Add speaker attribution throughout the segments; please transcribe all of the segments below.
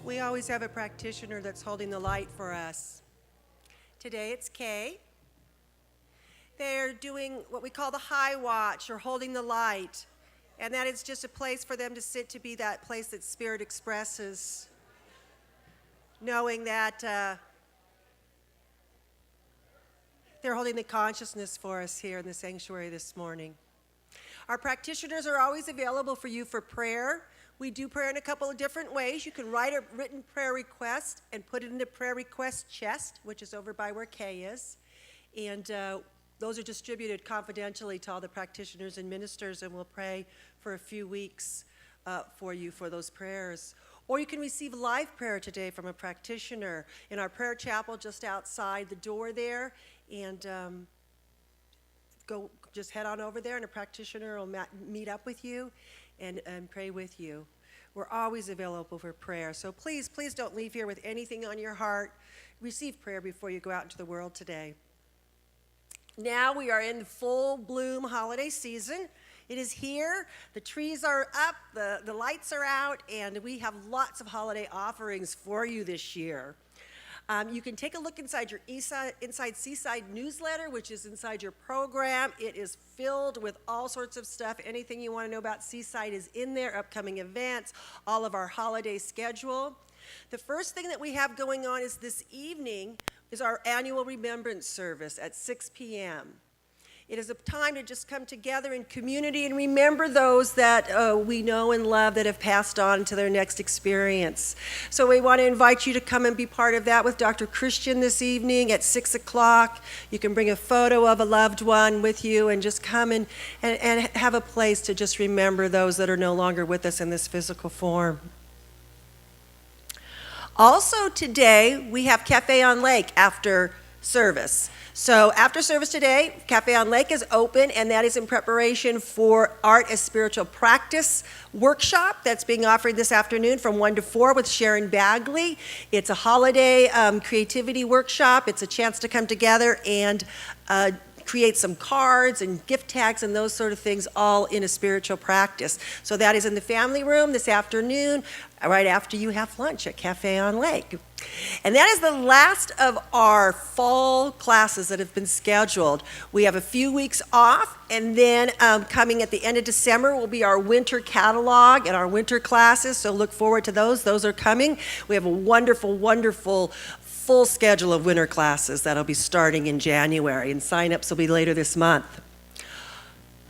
Speaker 1: We always have a practitioner that's holding the light for us. Today it's Kay. They're doing what we call the high watch, or holding the light. And that is just a place for them to sit, to be that place that Spirit expresses, knowing that they're holding the consciousness for us here in the sanctuary this morning. Our practitioners are always available for you for prayer. We do prayer in a couple of different ways. You can write a written prayer request and put it in the prayer request chest, which is over by where Kay is. And those are distributed confidentially to all the practitioners and ministers, and we'll pray for a few weeks for you for those prayers. Or you can receive live prayer today from a practitioner in our prayer chapel just outside the door there. And just head on over there, and a practitioner will meet up with you and pray with you. We're always available for prayer. So please don't leave here with anything on your heart. Receive prayer before you go out into the world today. Now we are in the full bloom holiday season. It is here. The trees are up, the lights are out, and we have lots of holiday offerings for you this year. You can take a look inside your inside Seaside newsletter, which is inside your program. It is filled with all sorts of stuff. Anything you want to know about Seaside is in there, upcoming events, all of our holiday schedule. The first thing that we have going on is this evening is our annual remembrance service at 6 p.m. It is a time to just come together in community and remember those that we know and love that have passed on to their next experience. So we want to invite you to come and be part of that with Dr. Christian this evening at 6 o'clock. You can bring a photo of a loved one with you and just come and have a place to just remember those that are no longer with us in this physical form. Also today, we have Cafe on Lake after service. So after service today, Cafe on Lake is open, and that is in preparation for Art as Spiritual Practice workshop that's being offered this afternoon from 1 to 4 with Sharon Bagley. It's a holiday creativity workshop. It's a chance to come together and create some cards and gift tags and those sort of things, all in a spiritual practice. So that is in the family room this afternoon, right after you have lunch at Cafe on Lake. And that is the last of our fall classes that have been scheduled. We have a few weeks off, and then coming at the end of December will be our winter catalog and our winter classes, so look forward to those. Those are coming. We have a wonderful, wonderful full schedule of winter classes that'll be starting in January, and sign-ups will be later this month.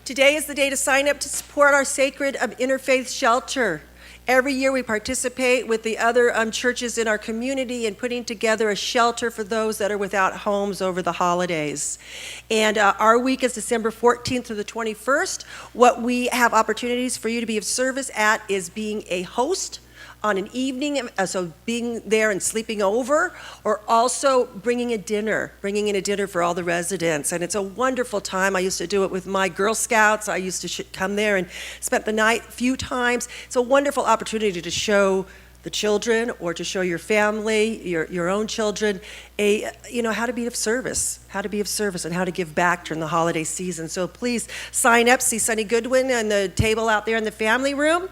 Speaker 1: Today is the day to sign up to support our Sacred Interfaith Shelter. Every year we participate with the other churches in our community in putting together a shelter for those that are without homes over the holidays. And our week is December 14th through the 21st. What we have opportunities for you to be of service at is being a host on an evening, so being there and sleeping over, or also bringing in a dinner for all the residents. And it's a wonderful time. I used to do it with my Girl Scouts. I used to come there and spent the night a few times. It's a wonderful opportunity to show the children, or to show your family, your own children, how to be of service, and how to give back during the holiday season. So please sign up. See Sunny Goodwin on the table out there in the family room.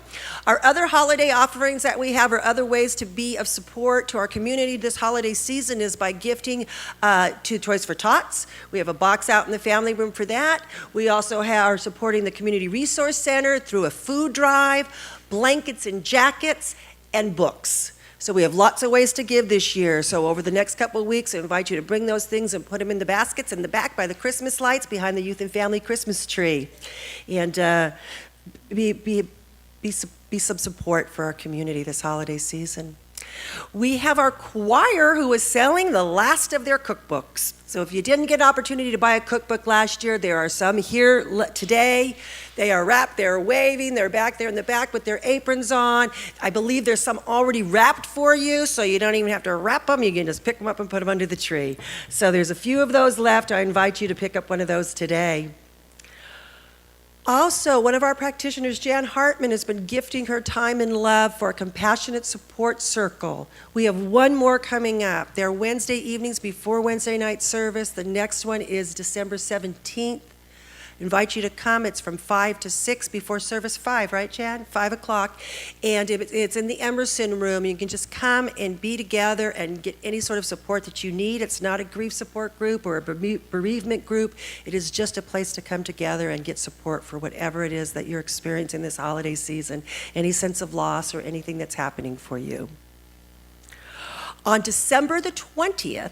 Speaker 1: Our other holiday offerings that we have, are other ways to be of support to our community this holiday season, is by gifting to Toys for Tots. We have a box out in the family room for that. We also are supporting the Community Resource Center through a food drive, blankets and jackets, and books. So we have lots of ways to give this year. So over the next couple of weeks, I invite you to bring those things and put them in the baskets in the back by the Christmas lights behind the Youth and Family Christmas tree. And be some support for our community this holiday season. We have our choir who is selling the last of their cookbooks. So if you didn't get an opportunity to buy a cookbook last year, there are some here today. They are wrapped, they're waving, they're back there in the back with their aprons on. I believe there's some already wrapped for you, so you don't even have to wrap them. You can just pick them up and put them under the tree. So there's a few of those left. I invite you to pick up one of those today. Also, one of our practitioners, Jan Hartman, has been gifting her time and love for a compassionate support circle. We have one more coming up. They're Wednesday evenings before Wednesday night service. The next one is December 17th Invite you to come. It's from 5 to 6 before service 5, right, Chad? 5 o'clock. And it's in the Emerson room. You can just come and be together and get any sort of support that you need. It's not a grief support group or a bereavement group. It is just a place to come together and get support for whatever it is that you're experiencing this holiday season, any sense of loss or anything that's happening for you. On December the 20th,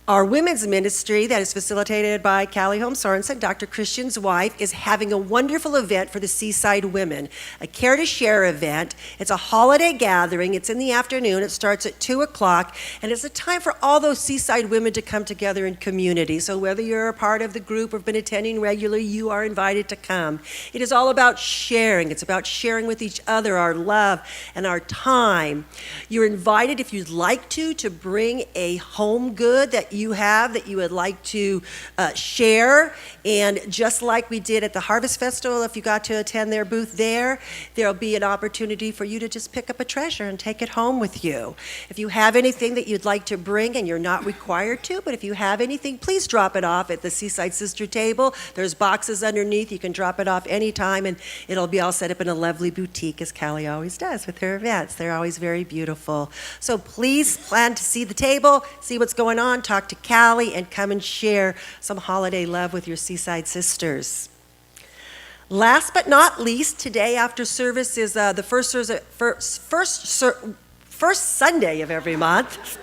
Speaker 1: our women's ministry that is facilitated by Callie Holmes Sorensen, Dr. Christian's wife, is having a wonderful event for the Seaside women, a Care to Share event. It's a holiday gathering. It's in the afternoon. It starts at 2 o'clock, and it's a time for all those Seaside women to come together in community. So whether you're a part of the group or been attending regularly, you are invited to come. It is all about sharing. It's about sharing with each other our love and our time. You're invited, if you'd like to bring a home good that you have that you would like to share. And just like we did at the Harvest Festival, if you got to attend their booth there'll be an opportunity for you to just pick up a treasure and take it home with you. If you have anything that you'd like to bring, and you're not required to, but if you have anything, please drop it off at the Seaside Sister Table. There's boxes underneath. You can drop it off anytime, and it'll be all set up in a lovely boutique, as Callie always does with her events. They're always very beautiful. So please plan to see the table, see what's going on, talk to Callie, and come and share some holiday love with your Seaside sisters. Last but not least, today after service is the first Sunday of every month.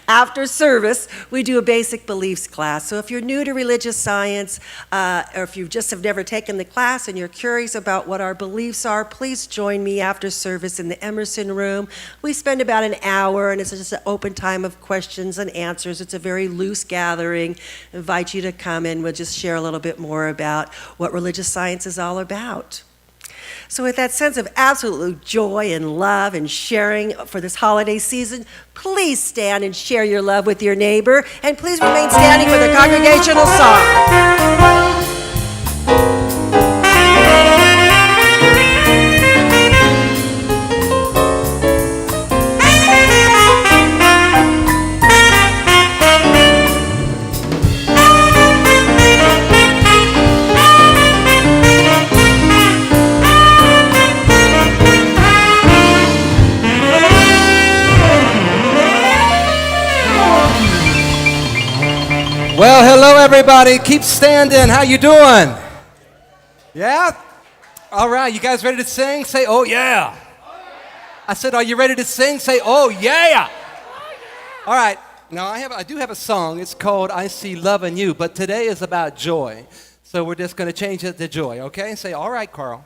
Speaker 1: After service, we do a basic beliefs class. So if you're new to religious science, or if you just have never taken the class and you're curious about what our beliefs are, please join me after service in the Emerson room. We spend about an hour, and it's just an open time of questions and answers. It's a very loose gathering. I invite you to come and we'll just share a little bit more about what religious science is all about. So with that sense of absolute joy and love and sharing for this holiday season, please stand and share your love with your neighbor, and please remain standing for the congregational song.
Speaker 2: Well, hello everybody. Keep standing. How you doing? Yeah? All right. You guys ready to sing? Say, oh yeah. I said, are you ready to sing? Say, oh yeah. All right. Now I do have a song. It's called I See Love in You, but today is about joy. So we're just going to change it to joy, okay? Say, all right, Carl.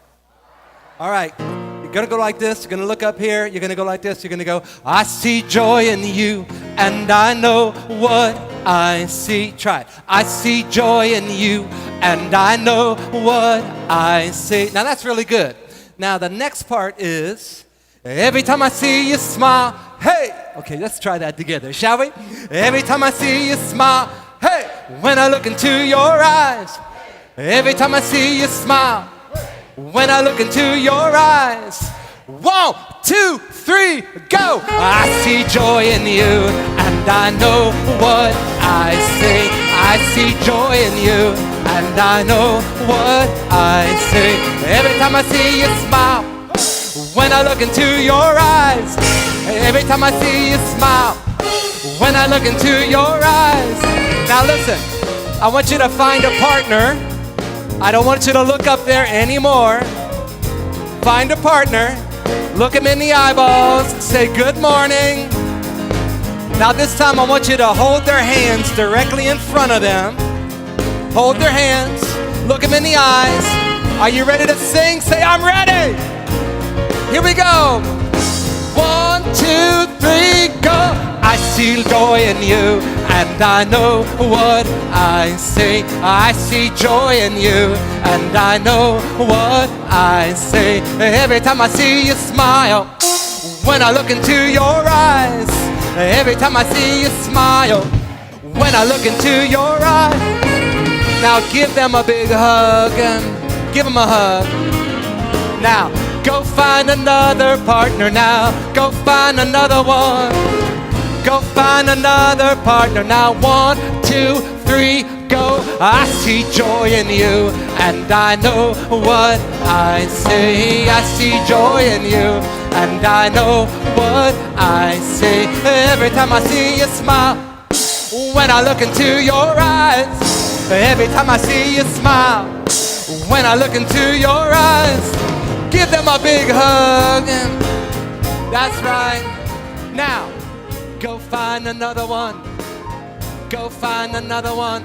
Speaker 2: All right. You're going to go like this. You're going to look up here. You're going to go like this. You're going to go, I see joy in you, and I know what I see. Try it. I see joy in you, and I know what I see. Now, that's really good. Now, the next part is, every time I see you smile, hey. Okay, let's try that together, shall we? Every time I see you smile, hey. When I look into your eyes, every time I see you smile, when I look into your eyes. 1, 2, 3, go! I see joy in you, and I know what I see. I see joy in you, and I know what I see. Every time I see you smile, when I look into your eyes. Every time I see you smile, when I look into your eyes. Now listen, I want you to find a partner. I don't want you to look up there anymore. Find a partner, look him in the eyeballs, say good morning. Now this time I want you to hold their hands directly in front of them. Hold their hands, look him in the eyes. Are you ready to sing? Say, I'm ready. Here we go. 1, 2, 3, go. I see joy in you, and I know what I see. I see joy in you, and I know what I see. Every time I see you smile, when I look into your eyes. Every time I see you smile, when I look into your eyes. Now give them a big hug, and give them a hug. Now go find another partner now. Go find another one. Go find another partner now. 1, 2, 3, go. I see joy in you, and I know what I say. I see joy in you, and I know what I say. Every time I see you smile, when I look into your eyes, every time I see you smile, when I look into your eyes, give them a big hug. That's right. Now, go find another one. Go find another one.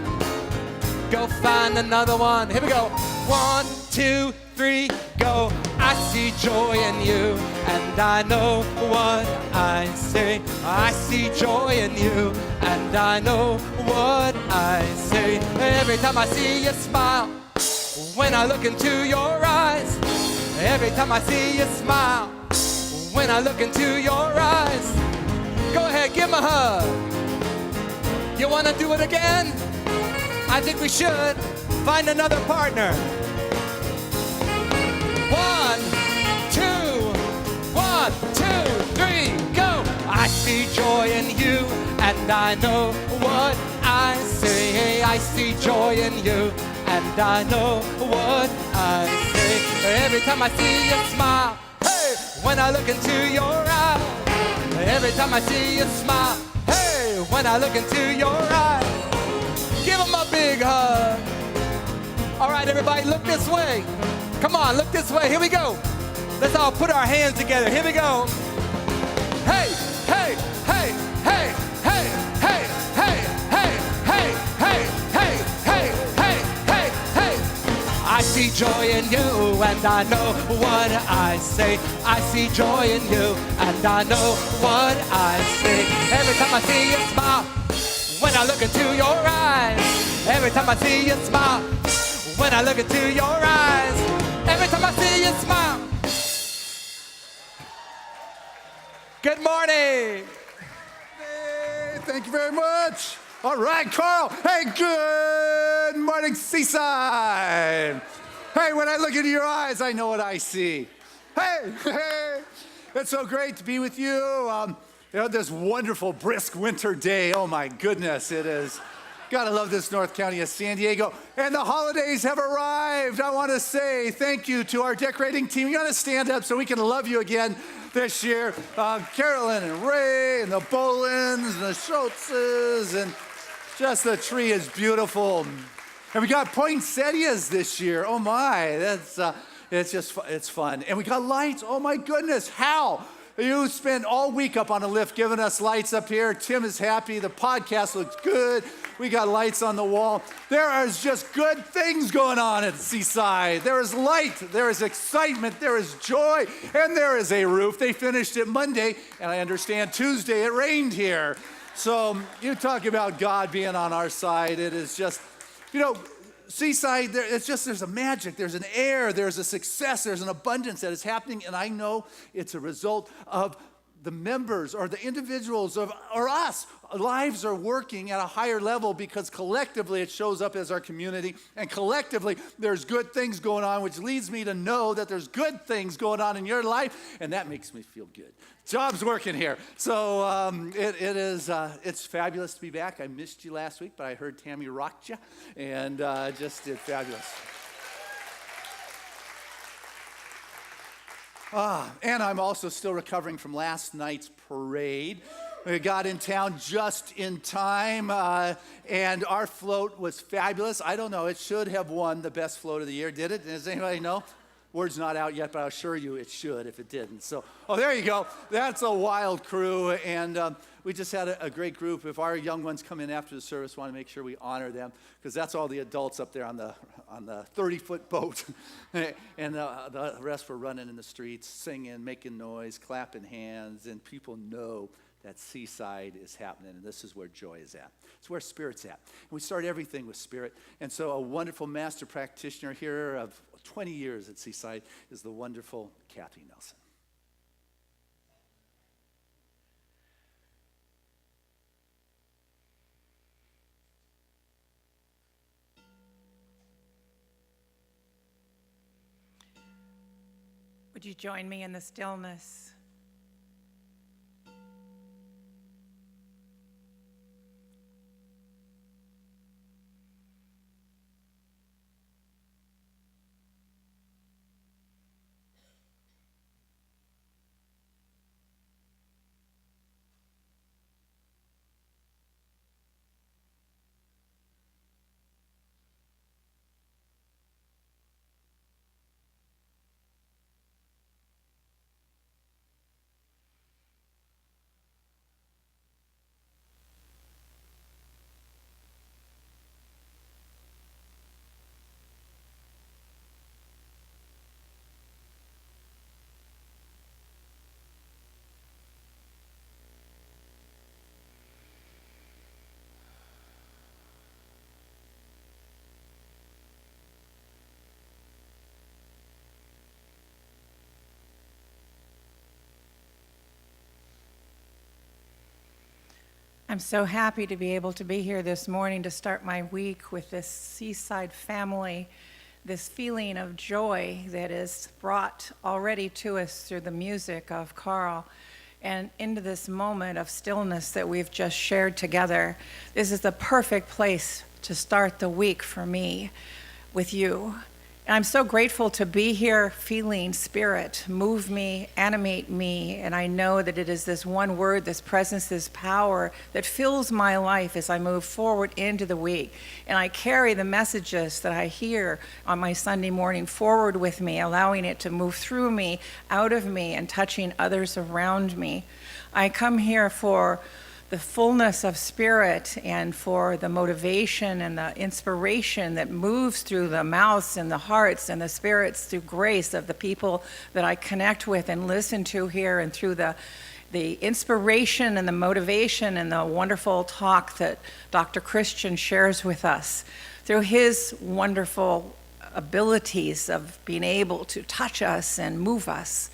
Speaker 2: Go find another one. Here we go. 1, 2, 3, go. I see joy in you, and I know what I say. I see joy in you, and I know what I say. Every time I see you smile, when I look into your eyes, every time I see you smile, when I look into your eyes, go ahead, give him a hug. You want to do it again? I think we should. Find another partner. 1, 2, 1, 2, 3, go. I see joy in you, and I know what I say. I see joy in you, and I know what I say. Every time I see you smile, hey, when I look into your eyes, every time I see you smile, hey, when I look into your eyes, give them a big hug. All right, everybody, look this way. Come on, look this way. Here we go. Let's all put our hands together. Here we go. Hey, hey, hey, hey, hey, hey, hey, hey, hey, hey, hey, hey, hey, hey, hey. I see joy in you, and I know what I say. I see joy in you, and I know what I say. Every time I see you smile, when I look into your eyes, every time I see you smile, when I look into your eyes, every time I see you smile. Good morning.
Speaker 3: Hey, thank you very much. All right, Carl. Hey, good morning, Seaside. Hey, when I look into your eyes, I know what I see. Hey, hey, it's so great to be with you. This wonderful, brisk winter day. Oh, my goodness, it is. Gotta love this North County of San Diego. And the holidays have arrived. I want to say thank you to our decorating team. You gotta stand up so we can love you again this year. Carolyn and Ray and the Bolins and the Schultzes, and just the tree is beautiful. And we got poinsettias this year. Oh my, it's fun. And we got lights. Oh my goodness, how? You spent all week up on the lift giving us lights up here. Tim is happy. The podcast looks good. We got lights on the wall. There is just good things going on at Seaside. There is light. There is excitement. There is joy. And there is a roof. They finished it Monday, and I understand Tuesday it rained here. So you talk about God being on our side. It is just, Seaside, there's a magic, there's an air, there's a success, there's an abundance that is happening, and I know it's a result of the members or the individuals or us. Lives are working at a higher level because collectively it shows up as our community, and collectively there's good things going on, which leads me to know that there's good things going on in your life, and that makes me feel good. Job's working here. So it's fabulous to be back. I missed you last week, but I heard Tammy rocked you, and just did fabulous. And I'm also still recovering from last night's parade. We got in town just in time, and our float was fabulous. I don't know, it should have won the best float of the year. Did it? Does anybody know? Word's not out yet, but I'll assure you it should if it didn't. So, there you go. That's a wild crew, and we just had a great group. If our young ones come in after the service, we want to make sure we honor them, because that's all the adults up there on the 30-foot boat, and the rest were running in the streets, singing, making noise, clapping hands, and people know that Seaside is happening, and this is where joy is at. It's where Spirit's at. And we start everything with Spirit, and so a wonderful master practitioner here of 20 years at Seaside is the wonderful Kathy Nelson.
Speaker 4: Would you join me in the stillness? I'm so happy to be able to be here this morning to start my week with this Seaside family, this feeling of joy that is brought already to us through the music of Carl, and into this moment of stillness that we've just shared together. This is the perfect place to start the week for me with you. And I'm so grateful to be here, feeling Spirit move me, animate me, and I know that it is this one word, this presence, this power that fills my life as I move forward into the week. And I carry the messages that I hear on my Sunday morning forward with me, allowing it to move through me, out of me, and touching others around me. I come here for the fullness of Spirit and for the motivation and the inspiration that moves through the mouths and the hearts and the spirits through grace of the people that I connect with and listen to here, and through the inspiration and the motivation and the wonderful talk that Dr. Christian shares with us, through his wonderful abilities of being able to touch us and move us.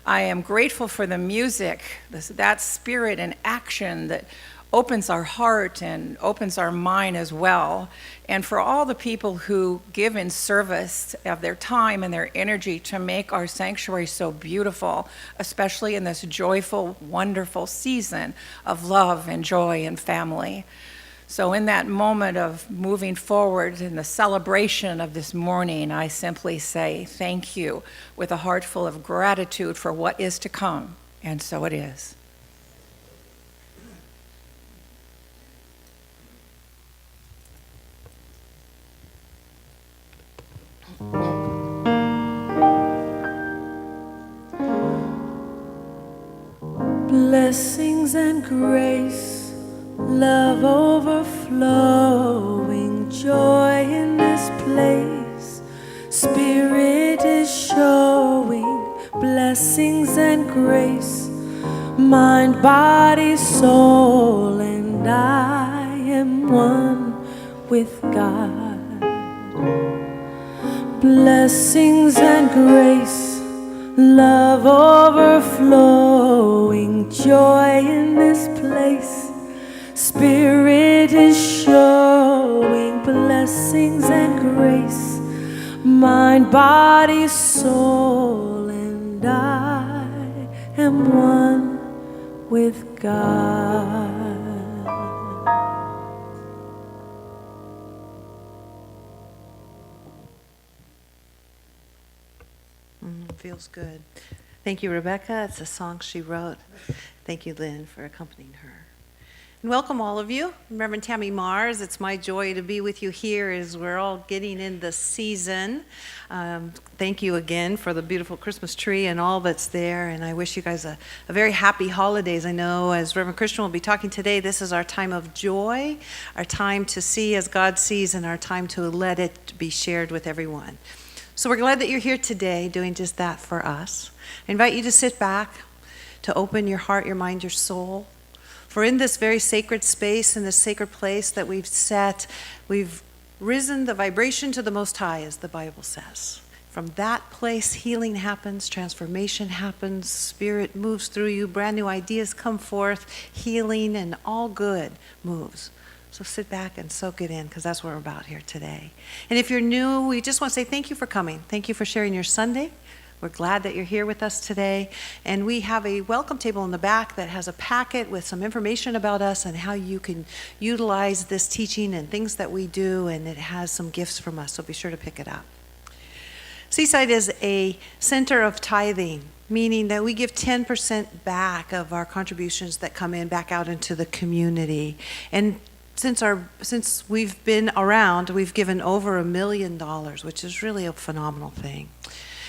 Speaker 4: I am grateful for the music, that spirit and action that opens our heart and opens our mind as well, and for all the people who give in service of their time and their energy to make our sanctuary so beautiful, especially in this joyful, wonderful season of love and joy and family. So in that moment of moving forward in the celebration of this morning, I simply say thank you with a heart full of gratitude for what is to come, and so it is.
Speaker 5: Blessings and grace, love overflowing, joy in this place. Spirit is showing blessings and grace, mind, body, soul, and I am one with God. Blessings and grace, love overflowing, joy in this place. Spirit is showing blessings and grace, mind, body, soul, and I am one with God.
Speaker 6: Feels good. Thank you, Rebecca. It's a song she wrote. Thank you, Lynn, for accompanying her. And welcome all of you. Reverend Tammy Mars, it's my joy to be with you here as we're all getting in the season. Thank you again for the beautiful Christmas tree and all that's there, and I wish you guys a very happy holidays. I know as Reverend Christian will be talking today, this is our time of joy, our time to see as God sees, and our time to let it be shared with everyone. So we're glad that you're here today doing just that for us. I invite you to sit back, to open your heart, your mind, your soul. For in this very sacred space, in this sacred place that we've set, we've risen the vibration to the Most High, as the Bible says. From that place, healing happens, transformation happens, Spirit moves through you, brand new ideas come forth, healing and all good moves. So sit back and soak it in, because that's what we're about here today. And if you're new, we just want to say thank you for coming. Thank you for sharing your Sunday. We're glad that you're here with us today. And we have a welcome table in the back that has a packet with some information about us and how you can utilize this teaching and things that we do, and it has some gifts from us, so be sure to pick it up. Seaside is a center of tithing, meaning that we give 10% back of our contributions that come in back out into the community. And since we've been around, we've given over $1 million, which is really a phenomenal thing.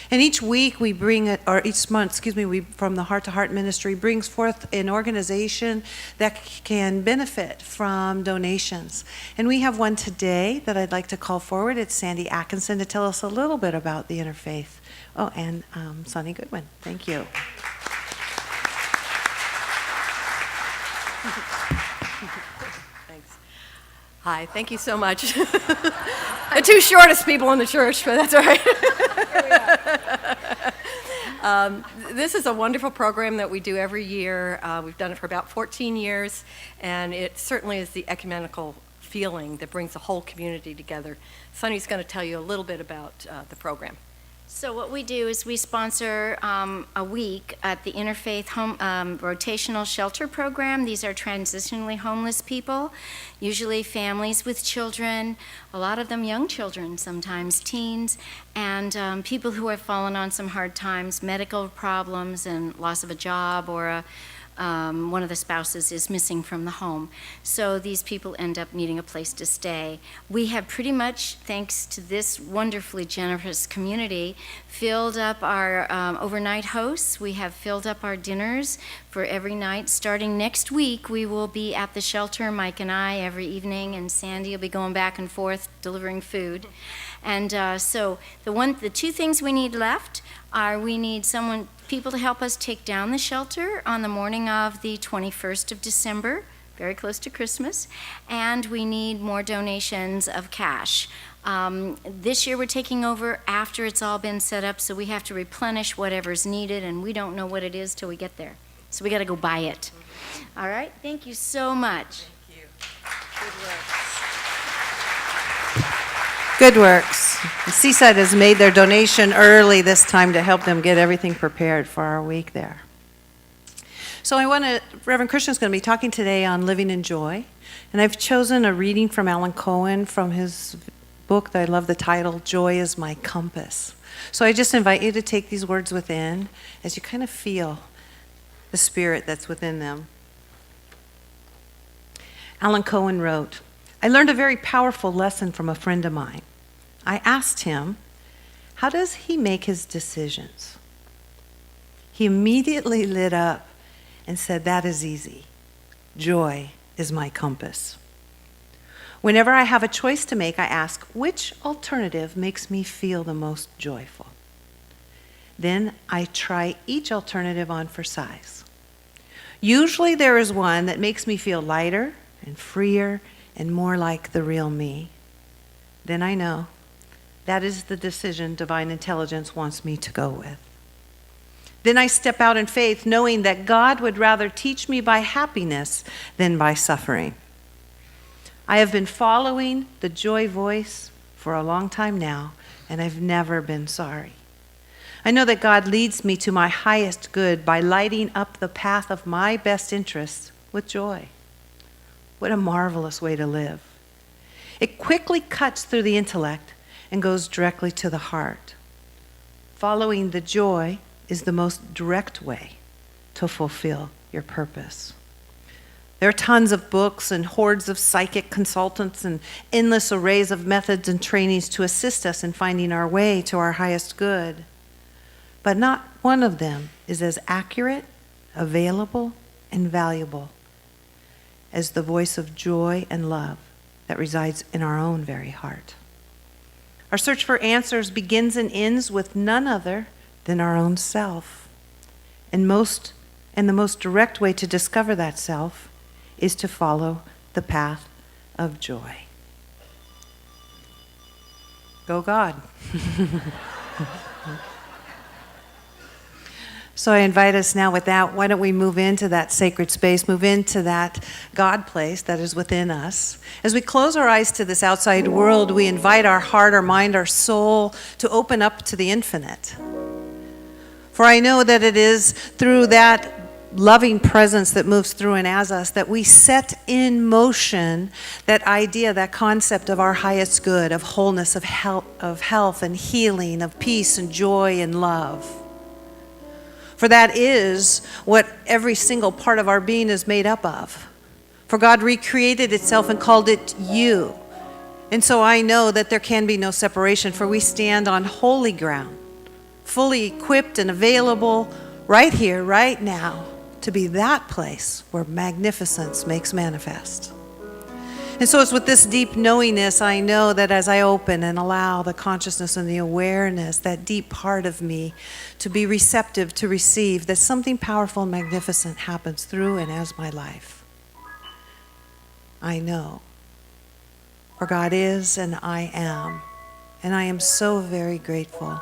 Speaker 6: And each week we bring it, or each month, we from the Heart to Heart Ministry brings forth an organization that can benefit from donations. And we have one today that I'd like to call forward. It's Sandy Atkinson to tell us a little bit about the interfaith. Oh, and Sonny Goodwin. Thank you.
Speaker 7: Hi, thank you so much. The two shortest people in the church, but that's all right. This is a wonderful program that we do every year. We've done it for about 14 years, and it certainly is the ecumenical feeling that brings the whole community together. Sunny's going to tell you a little bit about the program.
Speaker 8: So what we do is we sponsor a week at the Interfaith Home Rotational Shelter Program. These are transitionally homeless people, usually families with children, a lot of them young children, sometimes teens, and people who have fallen on some hard times, medical problems and loss of a job, or one of the spouses is missing from the home. So these people end up needing a place to stay. We have pretty much, thanks to this wonderfully generous community, filled up our overnight hosts. We have filled up our dinners for every night. Starting next week, we will be at the shelter, Mike and I, every evening, and Sandy will be going back and forth delivering food. And so the two things we need left are we need people to help us take down the shelter on the morning of the 21st of December, very close to Christmas, and we need more donations of cash. This year we're taking over after it's all been set up, so we have to replenish whatever's needed, and we don't know what it is till we get there. So we got to go buy it. All right, thank you so much.
Speaker 7: Thank you. Good work.
Speaker 6: Good works. Seaside has made their donation early this time to help them get everything prepared for our week there. So Reverend Christian's going to be talking today on living in joy. And I've chosen a reading from Alan Cohen from his book that I love the title, Joy is My Compass. So I just invite you to take these words within as you kind of feel the spirit that's within them. Alan Cohen wrote, I learned a very powerful lesson from a friend of mine. I asked him, how does he make his decisions? He immediately lit up and said, that is easy. Joy is my compass. Whenever I have a choice to make, I ask, which alternative makes me feel the most joyful? Then I try each alternative on for size. Usually there is one that makes me feel lighter and freer and more like the real me. Then I know that is the decision divine intelligence wants me to go with. Then I step out in faith, knowing that God would rather teach me by happiness than by suffering. I have been following the joy voice for a long time now, and I've never been sorry. I know that God leads me to my highest good by lighting up the path of my best interests with joy. What a marvelous way to live. It quickly cuts through the intellect and goes directly to the heart. Following the joy is the most direct way to fulfill your purpose. There are tons of books and hordes of psychic consultants and endless arrays of methods and trainings to assist us in finding our way to our highest good. But not one of them is as accurate, available, and valuable as the voice of joy and love that resides in our own very heart. Our search for answers begins and ends with none other than our own self. And the most direct way to discover that self is to follow the path of joy. Go God. So I invite us now with that, why don't we move into that sacred space, move into that God place that is within us. As we close our eyes to this outside world, we invite our heart, our mind, our soul to open up to the infinite. For I know that it is through that loving presence that moves through and as us that we set in motion that idea, that concept of our highest good, of wholeness, of health and healing, of peace and joy and love. For that is what every single part of our being is made up of. For God recreated itself and called it you. And so I know that there can be no separation, for we stand on holy ground, fully equipped and available right here, right now, to be that place where magnificence makes manifest. And so it's with this deep knowingness I know that as I open and allow the consciousness and the awareness, that deep part of me, to be receptive to receive, that something powerful and magnificent happens through and as my life. I know. For God is and I am. And I am so very grateful.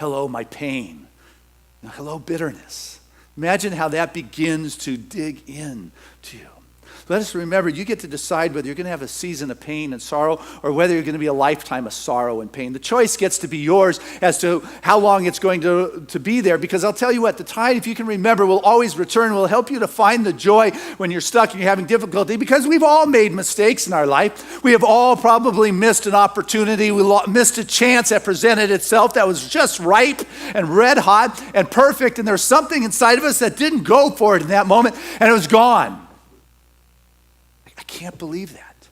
Speaker 3: Hello, my pain. Hello, bitterness. Imagine how that begins to dig in to you. Let us remember, you get to decide whether you're going to have a season of pain and sorrow or whether you're going to be a lifetime of sorrow and pain. The choice gets to be yours as to how long it's going to be there, because I'll tell you what, the tide, if you can remember, will always return, will help you to find the joy when you're stuck and you're having difficulty, because we've all made mistakes in our life. We have all probably missed an opportunity. We missed a chance that presented itself that was just ripe and red hot and perfect, and there's something inside of us that didn't go for it in that moment, and it was gone. I can't believe that.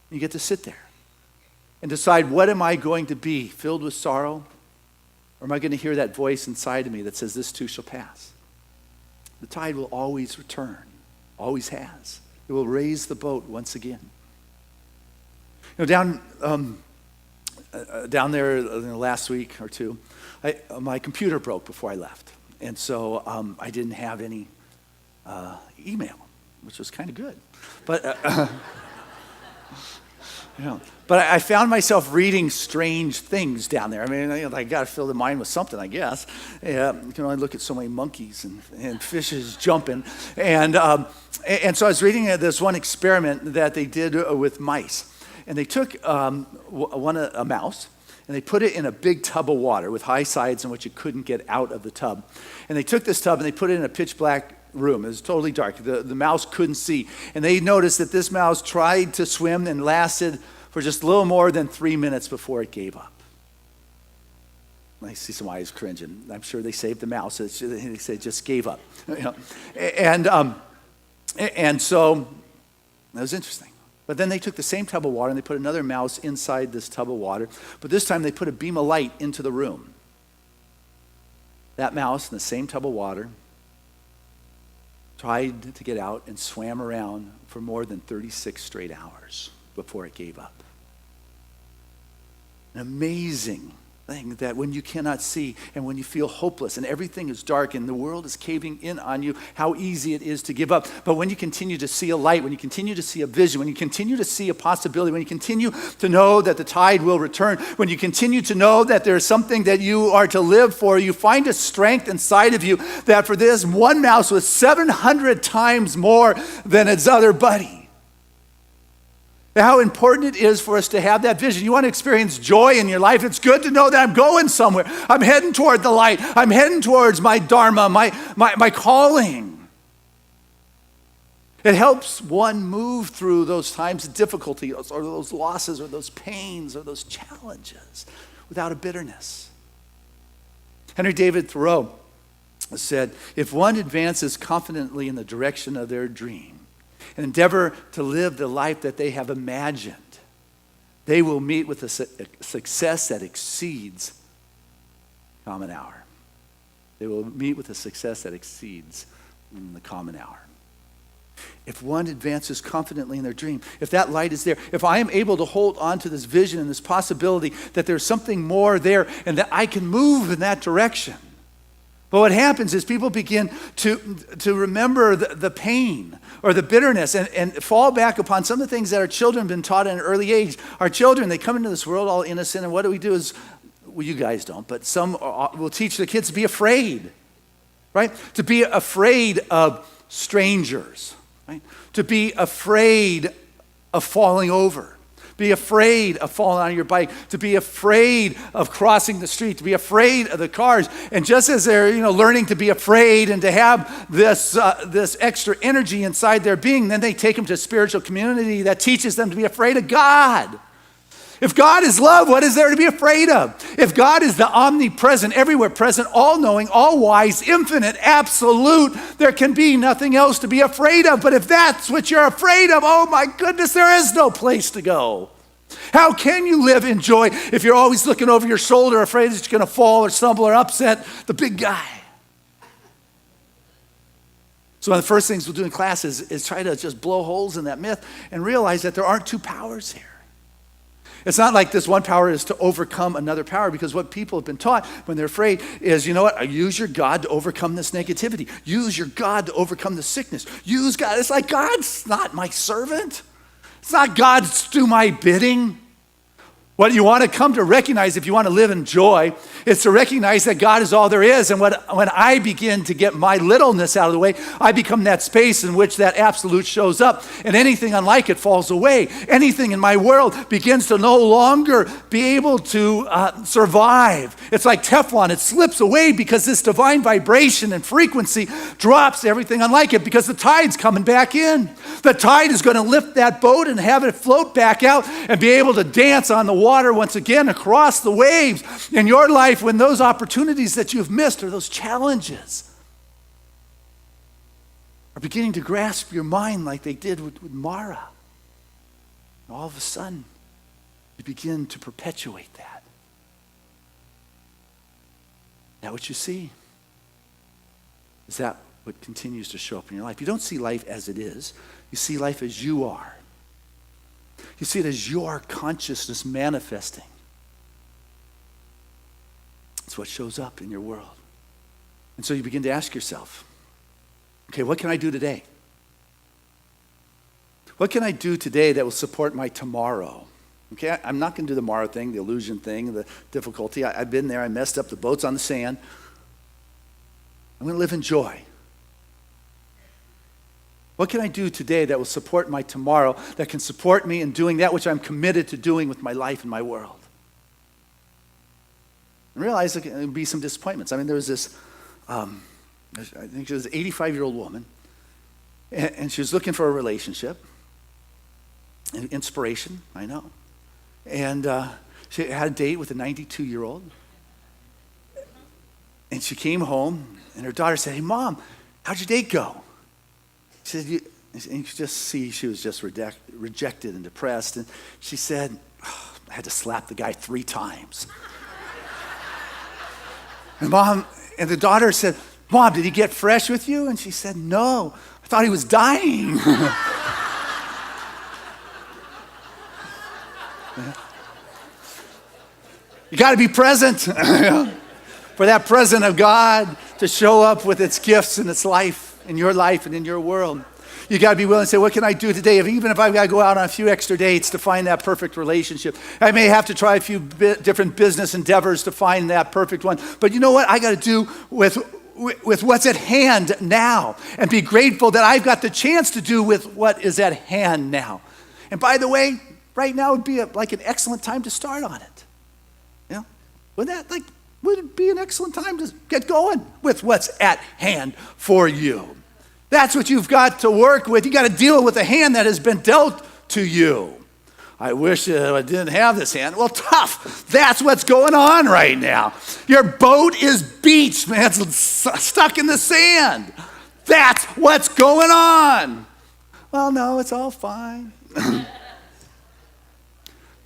Speaker 3: You get to sit there and decide, what am I going to be, filled with sorrow? Or am I going to hear that voice inside of me that says, this too shall pass? The tide will always return, always has. It will raise the boat once again. Down there in the last week or two, my computer broke before I left. And so I didn't have any email, which was kind of good. But but I found myself reading strange things down there. I mean, I got to fill the mind with something, I guess. You can only look at so many monkeys and fishes jumping. And so I was reading this one experiment that they did with mice. And they took a mouse, and they put it in a big tub of water with high sides in which it couldn't get out of the tub. And they took this tub and they put it in a pitch black room. It was totally dark. The mouse couldn't see. And they noticed that this mouse tried to swim and lasted for just a little more than 3 minutes before it gave up. I see some eyes cringing. I'm sure they saved the mouse. They said just gave up. And so that was interesting. But then they took the same tub of water and they put another mouse inside this tub of water. But this time they put a beam of light into the room. That mouse in the same tub of water tried to get out and swam around for more than 36 straight hours before it gave up. An amazing thing that when you cannot see and when you feel hopeless and everything is dark and the world is caving in on you, how easy it is to give up. But when you continue to see a light, when you continue to see a vision, when you continue to see a possibility, when you continue to know that the tide will return, when you continue to know that there's something that you are to live for, you find a strength inside of you that for this one mouse was 700 times more than its other buddy. How important it is for us to have that vision. You want to experience joy in your life? It's good to know that I'm going somewhere. I'm heading toward the light. I'm heading towards my dharma, my calling. It helps one move through those times of difficulty or those losses or those pains or those challenges without a bitterness. Henry David Thoreau said, if one advances confidently in the direction of their dream, and endeavor to live the life that they have imagined, they will meet with a success that exceeds common hour. They will meet with a success that exceeds the common hour. If one advances confidently in their dream, if that light is there, if I am able to hold on to this vision and this possibility that there's something more there and that I can move in that direction. But what happens is people begin to remember the pain or the bitterness and fall back upon some of the things that our children have been taught at an early age. Our children, they come into this world all innocent, and what do we do is, well, you guys don't, but some will teach their kids to be afraid, right? To be afraid of strangers, right? To be afraid of falling over. Be afraid of falling on your bike, to be afraid of crossing the street, to be afraid of the cars. And just as they're learning to be afraid and to have this extra energy inside their being, then they take them to a spiritual community that teaches them to be afraid of God. If God is love, what is there to be afraid of? If God is the omnipresent, everywhere present, all-knowing, all-wise, infinite, absolute, there can be nothing else to be afraid of. But if that's what you're afraid of, oh my goodness, there is no place to go. How can you live in joy if you're always looking over your shoulder, afraid that you're going to fall or stumble or upset the big guy? So one of the first things we'll do in class is try to just blow holes in that myth and realize that there aren't two powers here. It's not like this one power is to overcome another power, because what people have been taught when they're afraid is, use your God to overcome this negativity. Use your God to overcome the sickness. Use God. It's like, God's not my servant. It's not God's do my bidding. What you want to come to recognize if you want to live in joy is to recognize that God is all there is. And when I begin to get my littleness out of the way, I become that space in which that absolute shows up, and anything unlike it falls away. Anything in my world begins to no longer be able to survive. It's like Teflon. It slips away because this divine vibration and frequency drops everything unlike it, because the tide's coming back in. The tide is going to lift that boat and have it float back out and be able to dance on the water once again across the waves in your life, when those opportunities that you've missed or those challenges are beginning to grasp your mind like they did with Mara. And all of a sudden, you begin to perpetuate that. Is that what you see? Is that what continues to show up in your life? You don't see life as it is. You see life as you are. You see it as your consciousness manifesting. It's what shows up in your world. And so you begin to ask yourself, okay, what can I do today? What can I do today that will support my tomorrow? Okay, I'm not going to do the Mara thing, the illusion thing, the difficulty. I've been there. I messed up. The boat's on the sand. I'm going to live in joy. What can I do today that will support my tomorrow, that can support me in doing that which I'm committed to doing with my life and my world? And realize there can be some disappointments. I mean, there was this, I think she was an 85-year-old woman, and she was looking for a relationship, and inspiration, I know. And she had a date with a 92-year-old. And she came home, and her daughter said, "Hey, Mom, how'd your date go?" She said, and you could just see she was just rejected and depressed. And she said, "Oh, I had to slap the guy 3 times. And the daughter said, "Mom, did he get fresh with you?" And she said, "No, I thought he was dying." You got to be present for that presence of God to show up with its gifts and its life in your life and in your world. You got to be willing to say, what can I do today? Even if I've got to go out on a few extra dates to find that perfect relationship. I may have to try a few different business endeavors to find that perfect one. But you know what I got to do with what's at hand now, and be grateful that I've got the chance to do with what is at hand now. And by the way, right now would be like an excellent time to start on it. You know, would it be an excellent time to get going with what's at hand for you? That's what you've got to work with. You got to deal with the hand that has been dealt to you. I wish I didn't have this hand. Well, tough. That's what's going on right now. Your boat is beached, man. It's stuck in the sand. That's what's going on. Well, no, it's all fine.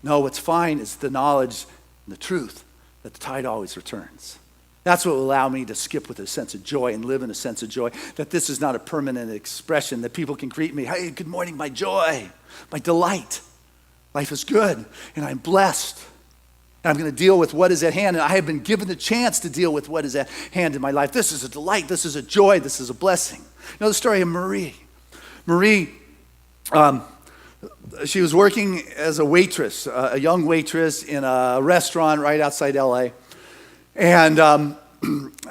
Speaker 3: No, what's fine is the knowledge and the truth that the tide always returns. That's what will allow me to skip with a sense of joy and live in a sense of joy, that this is not a permanent expression, that people can greet me, "Hey, good morning, my joy, my delight. Life is good, and I'm blessed. And I'm going to deal with what is at hand, and I have been given the chance to deal with what is at hand in my life. This is a delight. This is a joy. This is a blessing." You know the story of Marie. Marie, she was working as a waitress, a young waitress in a restaurant right outside LA. And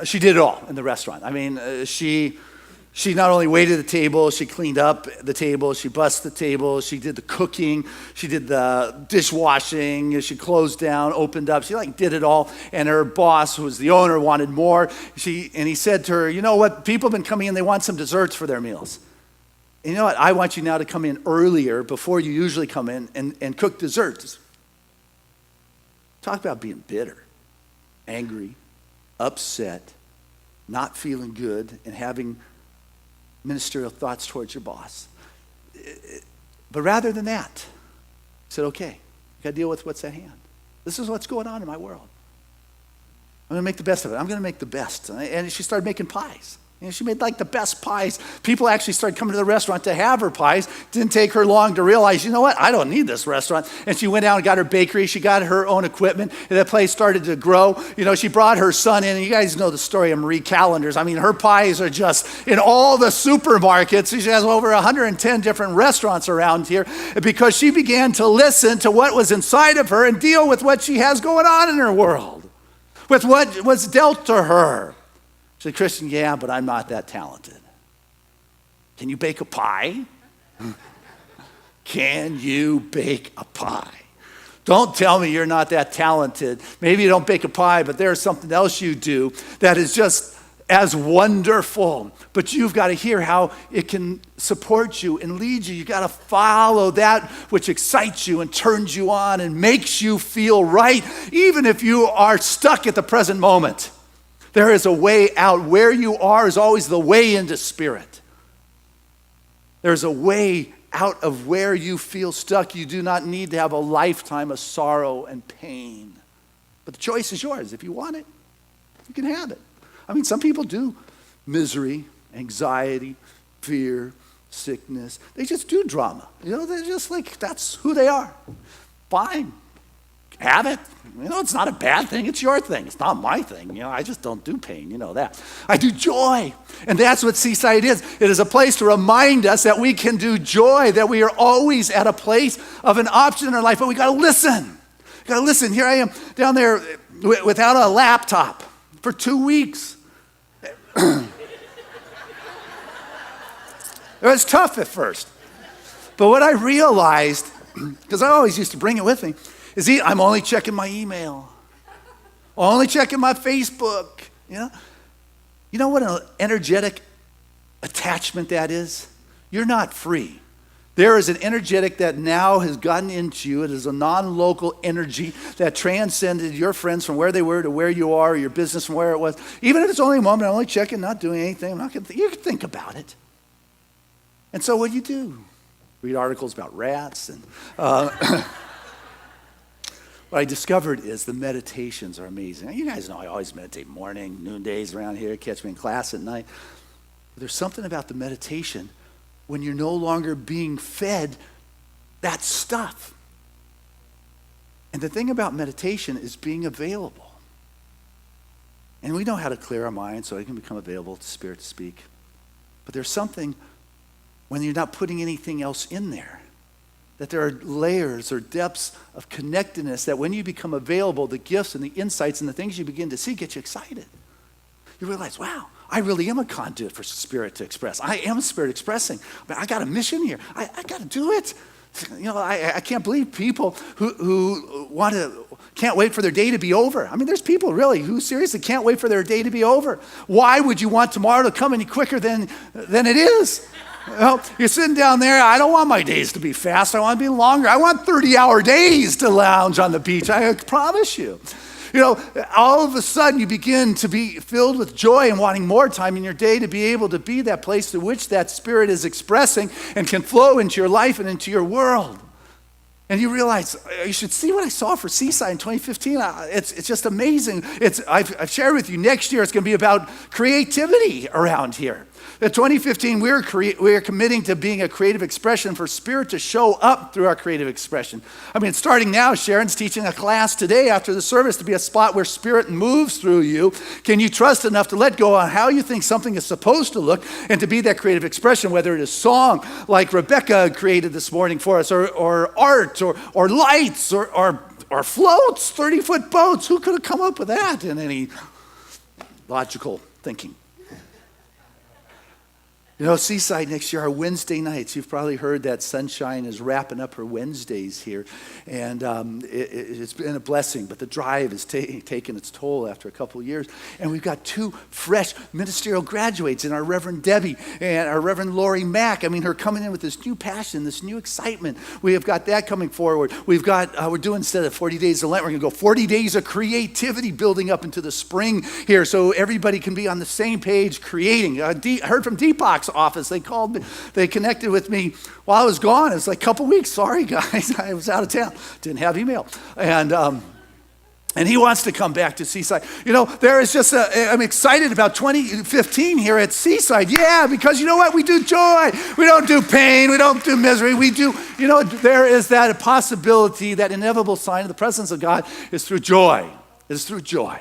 Speaker 3: she did it all in the restaurant. I mean, she not only waited the table, she cleaned up the table, she bussed the table, she did the cooking, she did the dishwashing, she closed down, opened up, she did it all. And her boss, who was the owner, wanted more. And he said to her, "You know what, people have been coming in, they want some desserts for their meals. And you know what, I want you now to come in earlier before you usually come in and cook desserts." Talk about being bitter. Angry, upset, not feeling good, and having ministerial thoughts towards your boss. But rather than that, he said, "Okay, I got to deal with what's at hand. This is what's going on in my world. I'm going to make the best of it. I'm going to make the best." And she started making pies. She made like the best pies. People actually started coming to the restaurant to have her pies. Didn't take her long to realize, you know what? I don't need this restaurant. And she went out and got her bakery. She got her own equipment. And that place started to grow. She brought her son in. And you guys know the story of Marie Callender's. I mean, her pies are just in all the supermarkets. She has over 110 different restaurants around here because she began to listen to what was inside of her and deal with what she has going on in her world, with what was dealt to her. She said, Christian, yeah, but I'm not that talented. Can you bake a pie? Can you bake a pie? Don't tell me you're not that talented. Maybe you don't bake a pie, but there's something else you do that is just as wonderful. But you've got to hear how it can support you and lead you. You've got to follow that which excites you and turns you on and makes you feel right, even if you are stuck at the present moment. There is a way out. Where you are is always the way into spirit. There's a way out of where you feel stuck. You do not need to have a lifetime of sorrow and pain. But the choice is yours. If you want it, you can have it. I mean, some people do misery, anxiety, fear, sickness. They just do drama. They're just like, that's who they are. Fine. Have it. It's not a bad thing. It's your thing. It's not my thing. I just don't do pain. You know that. I do joy. And that's what Seaside is. It is a place to remind us that we can do joy, that we are always at a place of an option in our life, but we got to listen. We got to listen. Here I am down there without a laptop for 2 weeks. It was tough at first. But what I realized, because I always used to bring it with me, is I'm only checking my email. Only checking my Facebook. You know what an energetic attachment that is? You're not free. There is an energetic that now has gotten into you. It is a non-local energy that transcended your friends from where they were to where you are, or your business from where it was. Even if it's only a moment, I'm only checking, not doing anything. I'm not going to you can think about it. And so what do? Read articles about rats. And what I discovered is the meditations are amazing. You guys know I always meditate morning, noondays around here, catch me in class at night. But there's something about the meditation when you're no longer being fed that stuff. And the thing about meditation is being available. And we know how to clear our mind so it can become available to Spirit to speak. But there's something when you're not putting anything else in there, that there are layers or depths of connectedness that when you become available, the gifts and the insights and the things you begin to see get you excited. You realize, wow, I really am a conduit for Spirit to express. I am Spirit expressing. But I got a mission here. I got to do it. I can't believe people who can't wait for their day to be over. I mean, there's people really who seriously can't wait for their day to be over. Why would you want tomorrow to come any quicker than it is? Well, you're sitting down there. I don't want my days to be fast. I want to be longer. I want 30-hour days to lounge on the beach. I promise you. All of a sudden you begin to be filled with joy and wanting more time in your day to be able to be that place to which that Spirit is expressing and can flow into your life and into your world. And you realize, you should see what I saw for Seaside in 2015. It's just amazing. I've shared with you, next year it's going to be about creativity around here. In 2015, we are committing to being a creative expression for Spirit to show up through our creative expression. I mean, starting now, Sharon's teaching a class today after the service to be a spot where Spirit moves through you. Can you trust enough to let go on how you think something is supposed to look and to be that creative expression, whether it is song like Rebecca created this morning for us, or art, or lights, or floats, 30-foot boats. Who could have come up with that in any logical thinking? Seaside next year, our Wednesday nights, you've probably heard that Sunshine is wrapping up her Wednesdays here. And it's been a blessing, but the drive is taking its toll after a couple of years. And we've got 2 fresh ministerial graduates in our Reverend Debbie and our Reverend Lori Mack. I mean, her coming in with this new passion, this new excitement. We have got that coming forward. We've got, we're doing, instead of 40 days of Lent, we're going to go 40 days of creativity building up into the spring here so everybody can be on the same page creating. I heard from Deepak's office. They called me. They connected with me while I was gone. It was like a couple weeks. Sorry, guys. I was out of town. Didn't have email. And And he wants to come back to Seaside. You know, there is just I'm excited about 2015 here at Seaside. Yeah, because you know what? We do joy. We don't do pain. We don't do misery. We do, you know, there is that possibility, that inevitable sign of the presence of God is through joy. It is through joy.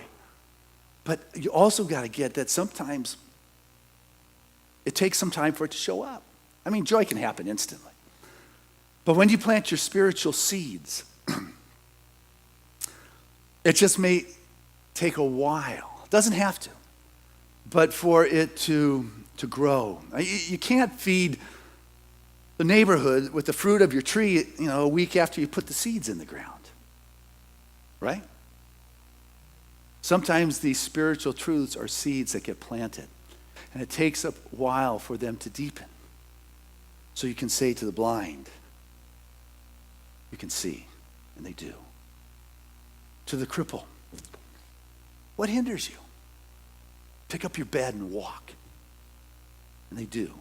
Speaker 3: But you also got to get that sometimes it takes some time for it to show up. I mean, joy can happen instantly. But when you plant your spiritual seeds, it just may take a while. It doesn't have to. But for it to grow. You can't feed the neighborhood with the fruit of your tree, you know, a week after you put the seeds in the ground. Right? Sometimes these spiritual truths are seeds that get planted. And it takes a while for them to deepen. So you can say to the blind, you can see, and they do. To the cripple, what hinders you? Pick up your bed and walk. And they do.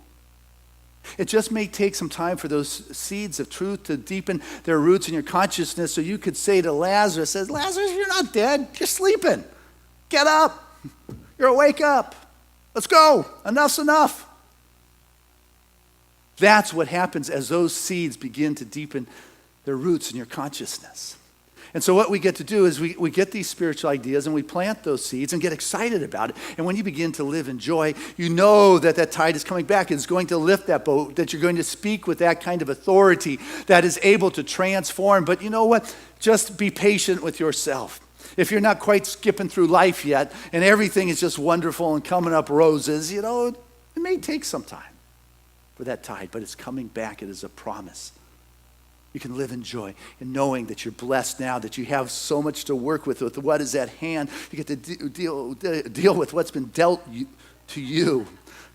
Speaker 3: It just may take some time for those seeds of truth to deepen their roots in your consciousness, so you could say to Lazarus, Lazarus, you're not dead, you're sleeping. Get up. You're awake up. Let's go. Enough's enough. That's what happens as those seeds begin to deepen their roots in your consciousness. And so what we get to do is we get these spiritual ideas and we plant those seeds and get excited about it. And when you begin to live in joy, you know that that tide is coming back. It's going to lift that boat, that you're going to speak with that kind of authority that is able to transform. But you know what? Just be patient with yourself. If you're not quite skipping through life yet and everything is just wonderful and coming up roses, you know, it may take some time for that tide, but it's coming back. It is a promise. You can live in joy and knowing that you're blessed now, that you have so much to work with what is at hand. You get to deal with what's been dealt to you.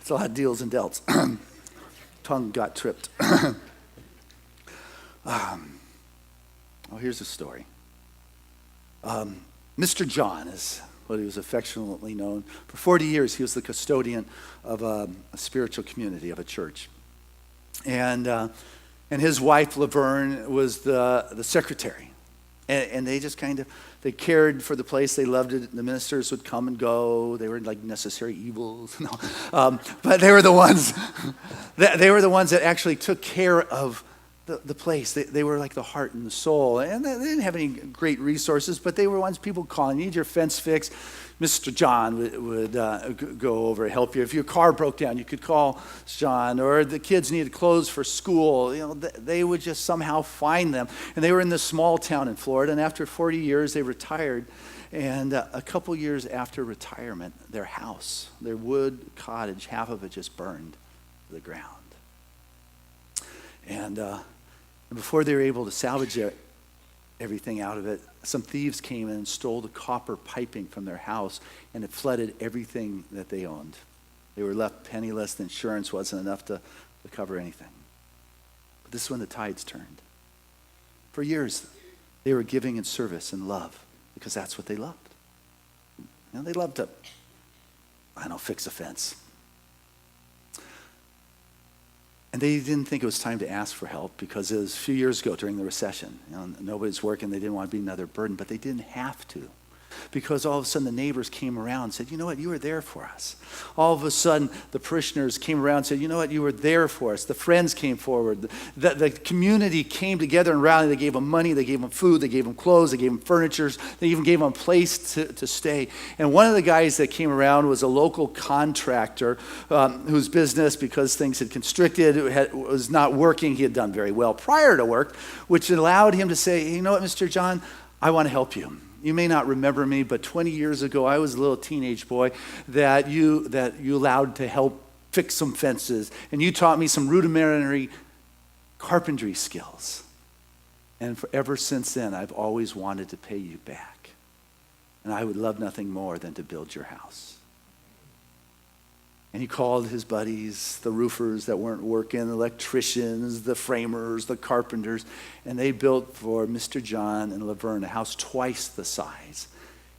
Speaker 3: It's a lot of deals and delts. Tongue got tripped. Here's a story. Mr. John is what he was affectionately known. For 40 years, he was the custodian of a spiritual community, of a church. And his wife, Laverne, was the secretary. And they just they cared for the place. They loved it. The ministers would come and go. They were like necessary evils. No. But they were the ones that actually took care of the place. They were like the heart and the soul. And they didn't have any great resources, but they were ones people calling. You need your fence fixed. Mr. John would go over and help you. If your car broke down, you could call John. Or the kids needed clothes for school. You know, they would just somehow find them. And they were in this small town in Florida. And after 40 years, they retired. And a couple years after retirement, their house, their wood cottage, half of it just burned to the ground. And before they were able to salvage everything out of it, some thieves came in and stole the copper piping from their house, and it flooded everything that they owned. They were left penniless. The insurance wasn't enough to cover anything. But this is when the tides turned. For years, they were giving in service and love because that's what they loved. You know, they loved to, fix a fence. And they didn't think it was time to ask for help because it was a few years ago during the recession. You know, nobody's working. They didn't want to be another burden, but they didn't have to. Because all of a sudden the neighbors came around and said, you know what, you were there for us. All of a sudden the parishioners came around and said, you know what, you were there for us. The friends came forward. The community came together and rallied. They gave them money, they gave them food, they gave them clothes, they gave them furniture, they even gave them a place to stay. And one of the guys that came around was a local contractor whose business, because things had constricted, was not working. He had done very well prior to work, which allowed him to say, you know what, Mr. John, I want to help you. You may not remember me, but 20 years ago, I was a little teenage boy that you allowed to help fix some fences. And you taught me some rudimentary carpentry skills. And ever since then, I've always wanted to pay you back. And I would love nothing more than to build your house. And he called his buddies, the roofers that weren't working, the electricians, the framers, the carpenters, and they built for Mr. John and Laverne a house twice the size.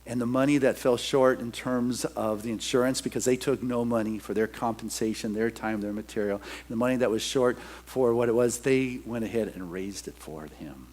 Speaker 3: And the money that fell short in terms of the insurance, because they took no money for their compensation, their time, their material, and the money that was short for what it was, they went ahead and raised it for him.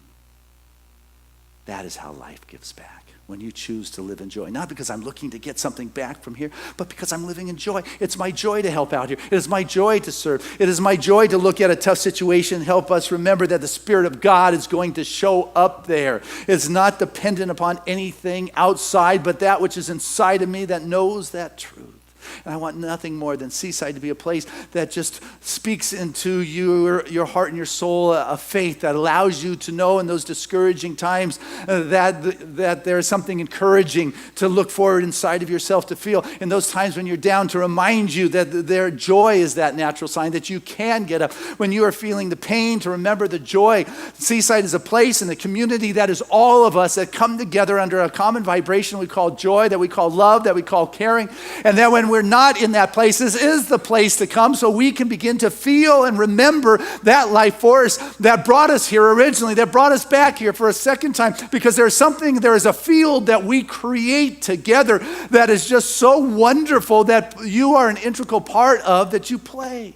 Speaker 3: That is how life gives back. when you choose to live in joy. Not because I'm looking to get something back from here, but because I'm living in joy. It's my joy to help out here. It is my joy to serve. It is my joy to look at a tough situation and help us remember that the Spirit of God is going to show up there. It's not dependent upon anything outside, but that which is inside of me that knows that truth. And I want nothing more than Seaside to be a place that just speaks into your heart and your soul a faith that allows you to know in those discouraging times that there is something encouraging to look forward inside of yourself to feel. In those times when you're down, to remind you that their joy is that natural sign, that you can get up. When you are feeling the pain, to remember the joy. Seaside is a place in the community that is all of us that come together under a common vibration we call joy, that we call love, that we call caring. And that when we're not in that place, this is the place to come so we can begin to feel and remember that life force that brought us here originally, that brought us back here for a second time, because there is a field that we create together that is just so wonderful that you are an integral part of, that you play.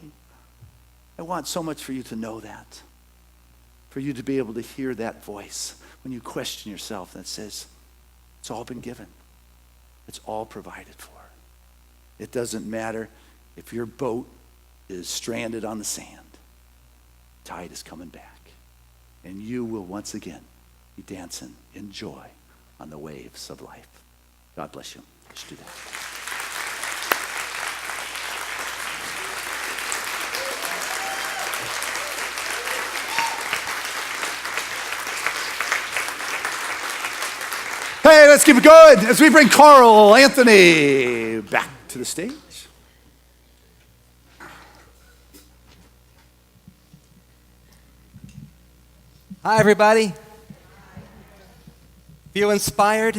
Speaker 3: I want so much for you to know that, for you to be able to hear that voice when you question yourself that says, it's all been given. It's all provided for. It doesn't matter if your boat is stranded on the sand. Tide is coming back. And you will once again be dancing in joy on the waves of life. God bless you. Let's do that. Hey, let's keep it going as we bring Carl Anthony back to the stage.
Speaker 2: Hi, everybody. Feel inspired?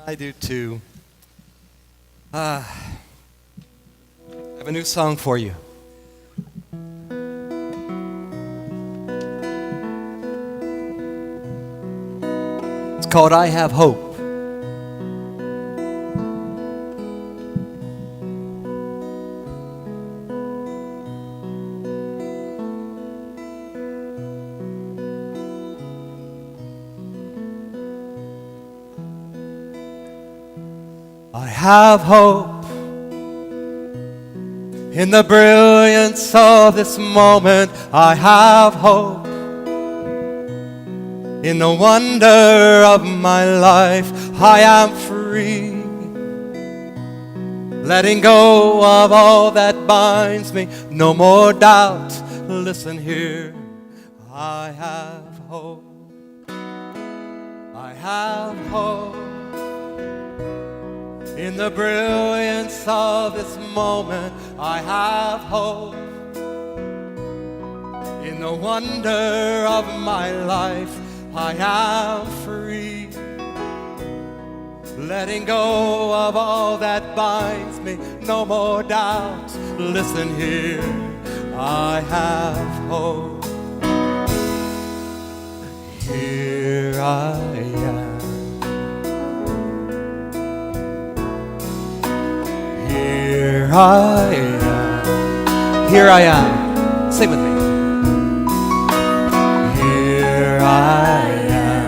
Speaker 2: I do too. I have a new song for you. It's called I Have Hope. I have hope in the brilliance of this moment. I have hope in the wonder of my life. I am free, letting go of all that binds me. No more doubt. Listen here. I have hope. I have hope in the brilliance of this moment. I have hope in the wonder of my life. I am free, letting go of all that binds me. No more doubt. Listen here. I have hope. Here I am. Here I am. Here I am. Sing with me. Here I am.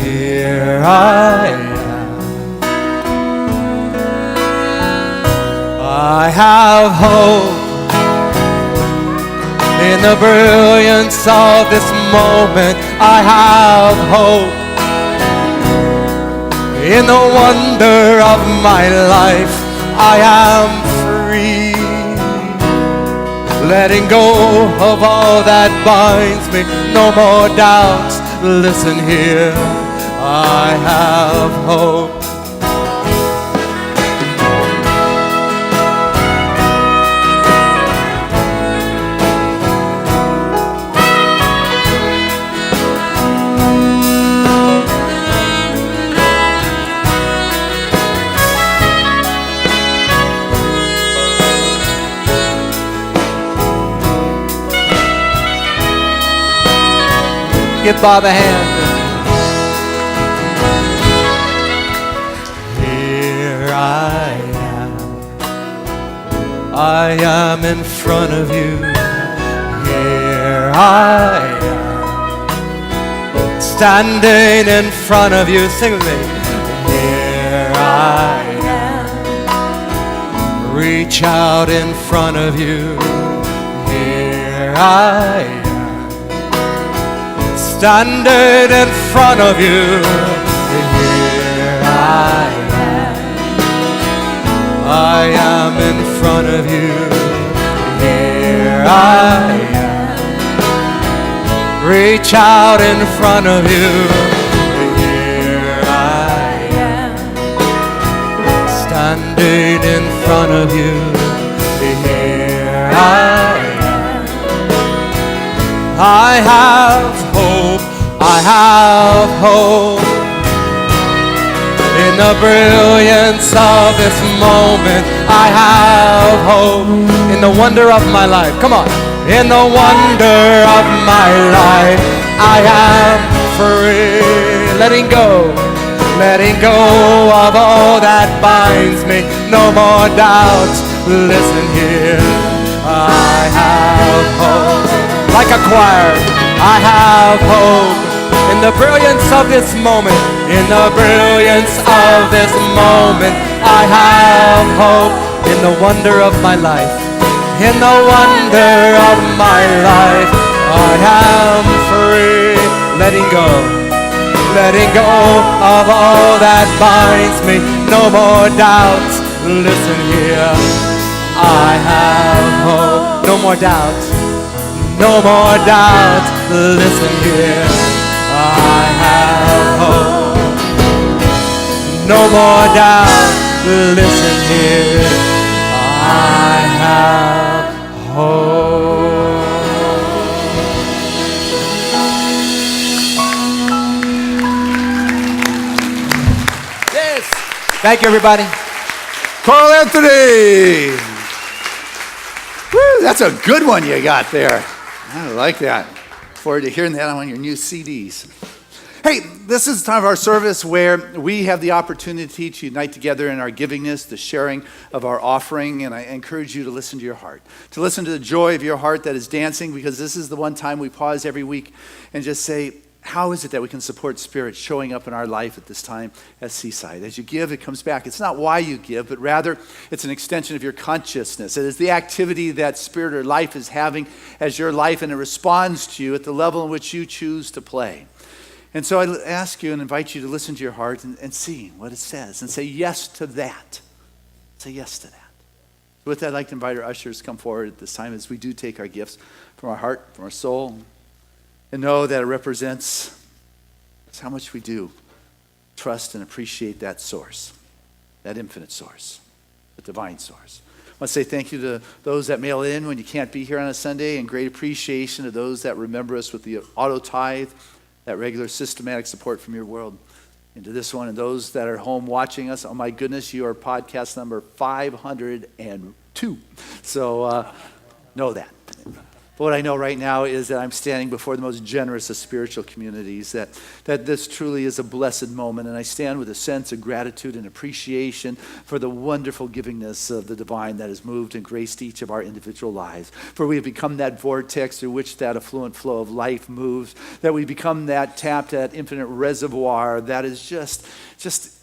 Speaker 2: Here I am. I have hope in the brilliance of this moment. I have hope in the wonder of my life. I am free, letting go of all that binds me. No more doubts. Listen here. I have hope. Give Bob a hand. Here I am. I am in front of you. Here I am standing in front of you. Sing with me. Here I am. Reach out in front of you. Here I am. Standing in front of you. Here I am. I am in front of you. Here I am. Reach out in front of you. Here I am. Standing in front of you. Here I am. I have hope. I have hope. In the brilliance of this moment, I have hope. In the wonder of my life, come on. In the wonder of my life, I am free. Letting go of all that binds me. No more doubts. Listen here, I have hope. Like a choir, I have hope. In the brilliance of this moment, in the brilliance of this moment, I have hope. In the wonder of my life, in the wonder of my life, I am free. Letting go of all that binds me. No more doubts. Listen here, I have hope. No more doubts. No more doubts. Listen here, I have hope. No more doubts. Listen here, I have hope. Yes. Thank you, everybody.
Speaker 3: Carl Anthony. Woo, that's a good one you got there. I like that. Look forward to hearing that on your new CDs. Hey, this is the time of our service where we have the opportunity to unite together in our givingness, the sharing of our offering, and I encourage you to listen to your heart, to listen to the joy of your heart that is dancing, because this is the one time we pause every week and just say, how is it that we can support Spirit showing up in our life at this time at Seaside? As you give, it comes back. It's not why you give, but rather it's an extension of your consciousness. It is the activity that Spirit or life is having as your life, and it responds to you at the level in which you choose to play. And so I ask you and invite you to listen to your heart and see what it says and say yes to that. Say yes to that. With that, I'd like to invite our ushers to come forward at this time as we do take our gifts from our heart, from our soul, and know that it represents how much we do trust and appreciate that source, that infinite source, the divine source. I want to say thank you to those that mail in when you can't be here on a Sunday, and great appreciation to those that remember us with the auto tithe, that regular systematic support from your world. And to this one, and those that are home watching us, oh my goodness, you are podcast number 502. So know that. But what I know right now is that I'm standing before the most generous of spiritual communities, that this truly is a blessed moment, and I stand with a sense of gratitude and appreciation for the wonderful givingness of the divine that has moved and graced each of our individual lives. For we have become that vortex through which that affluent flow of life moves, that we become that tap, that infinite reservoir that is just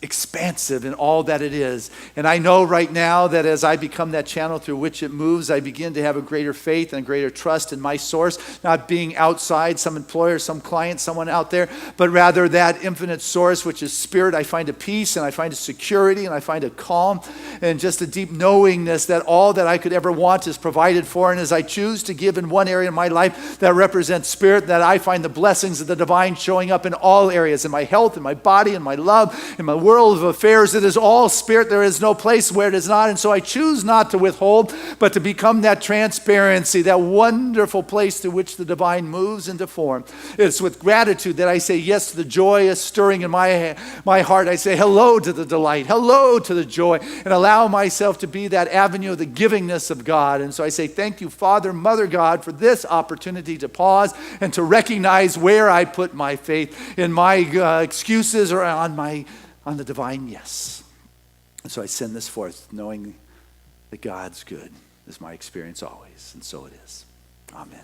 Speaker 3: expansive in all that it is. And I know right now that as I become that channel through which it moves, I begin to have a greater faith and a greater trust in my source, not being outside, some employer, some client, someone out there, but rather that infinite source, which is Spirit. I find a peace, and I find a security, and I find a calm, and just a deep knowingness that all that I could ever want is provided for. And as I choose to give in one area of my life that represents Spirit, that I find the blessings of the divine showing up in all areas, in my health, in my body, in my love, in my world of affairs. It is all Spirit. There is no place where it is not. And so I choose not to withhold, but to become that transparency, that wonderful place through which the divine moves into form. It's with gratitude that I say yes to the joy stirring in my heart. I say hello to the delight, hello to the joy, and allow myself to be that avenue of the givingness of God. And so I say thank you, Father, Mother God, for this opportunity to pause and to recognize where I put my faith, in my excuses or on the divine yes. And so I send this forth knowing that God's good is my experience always, and so it is. Amen.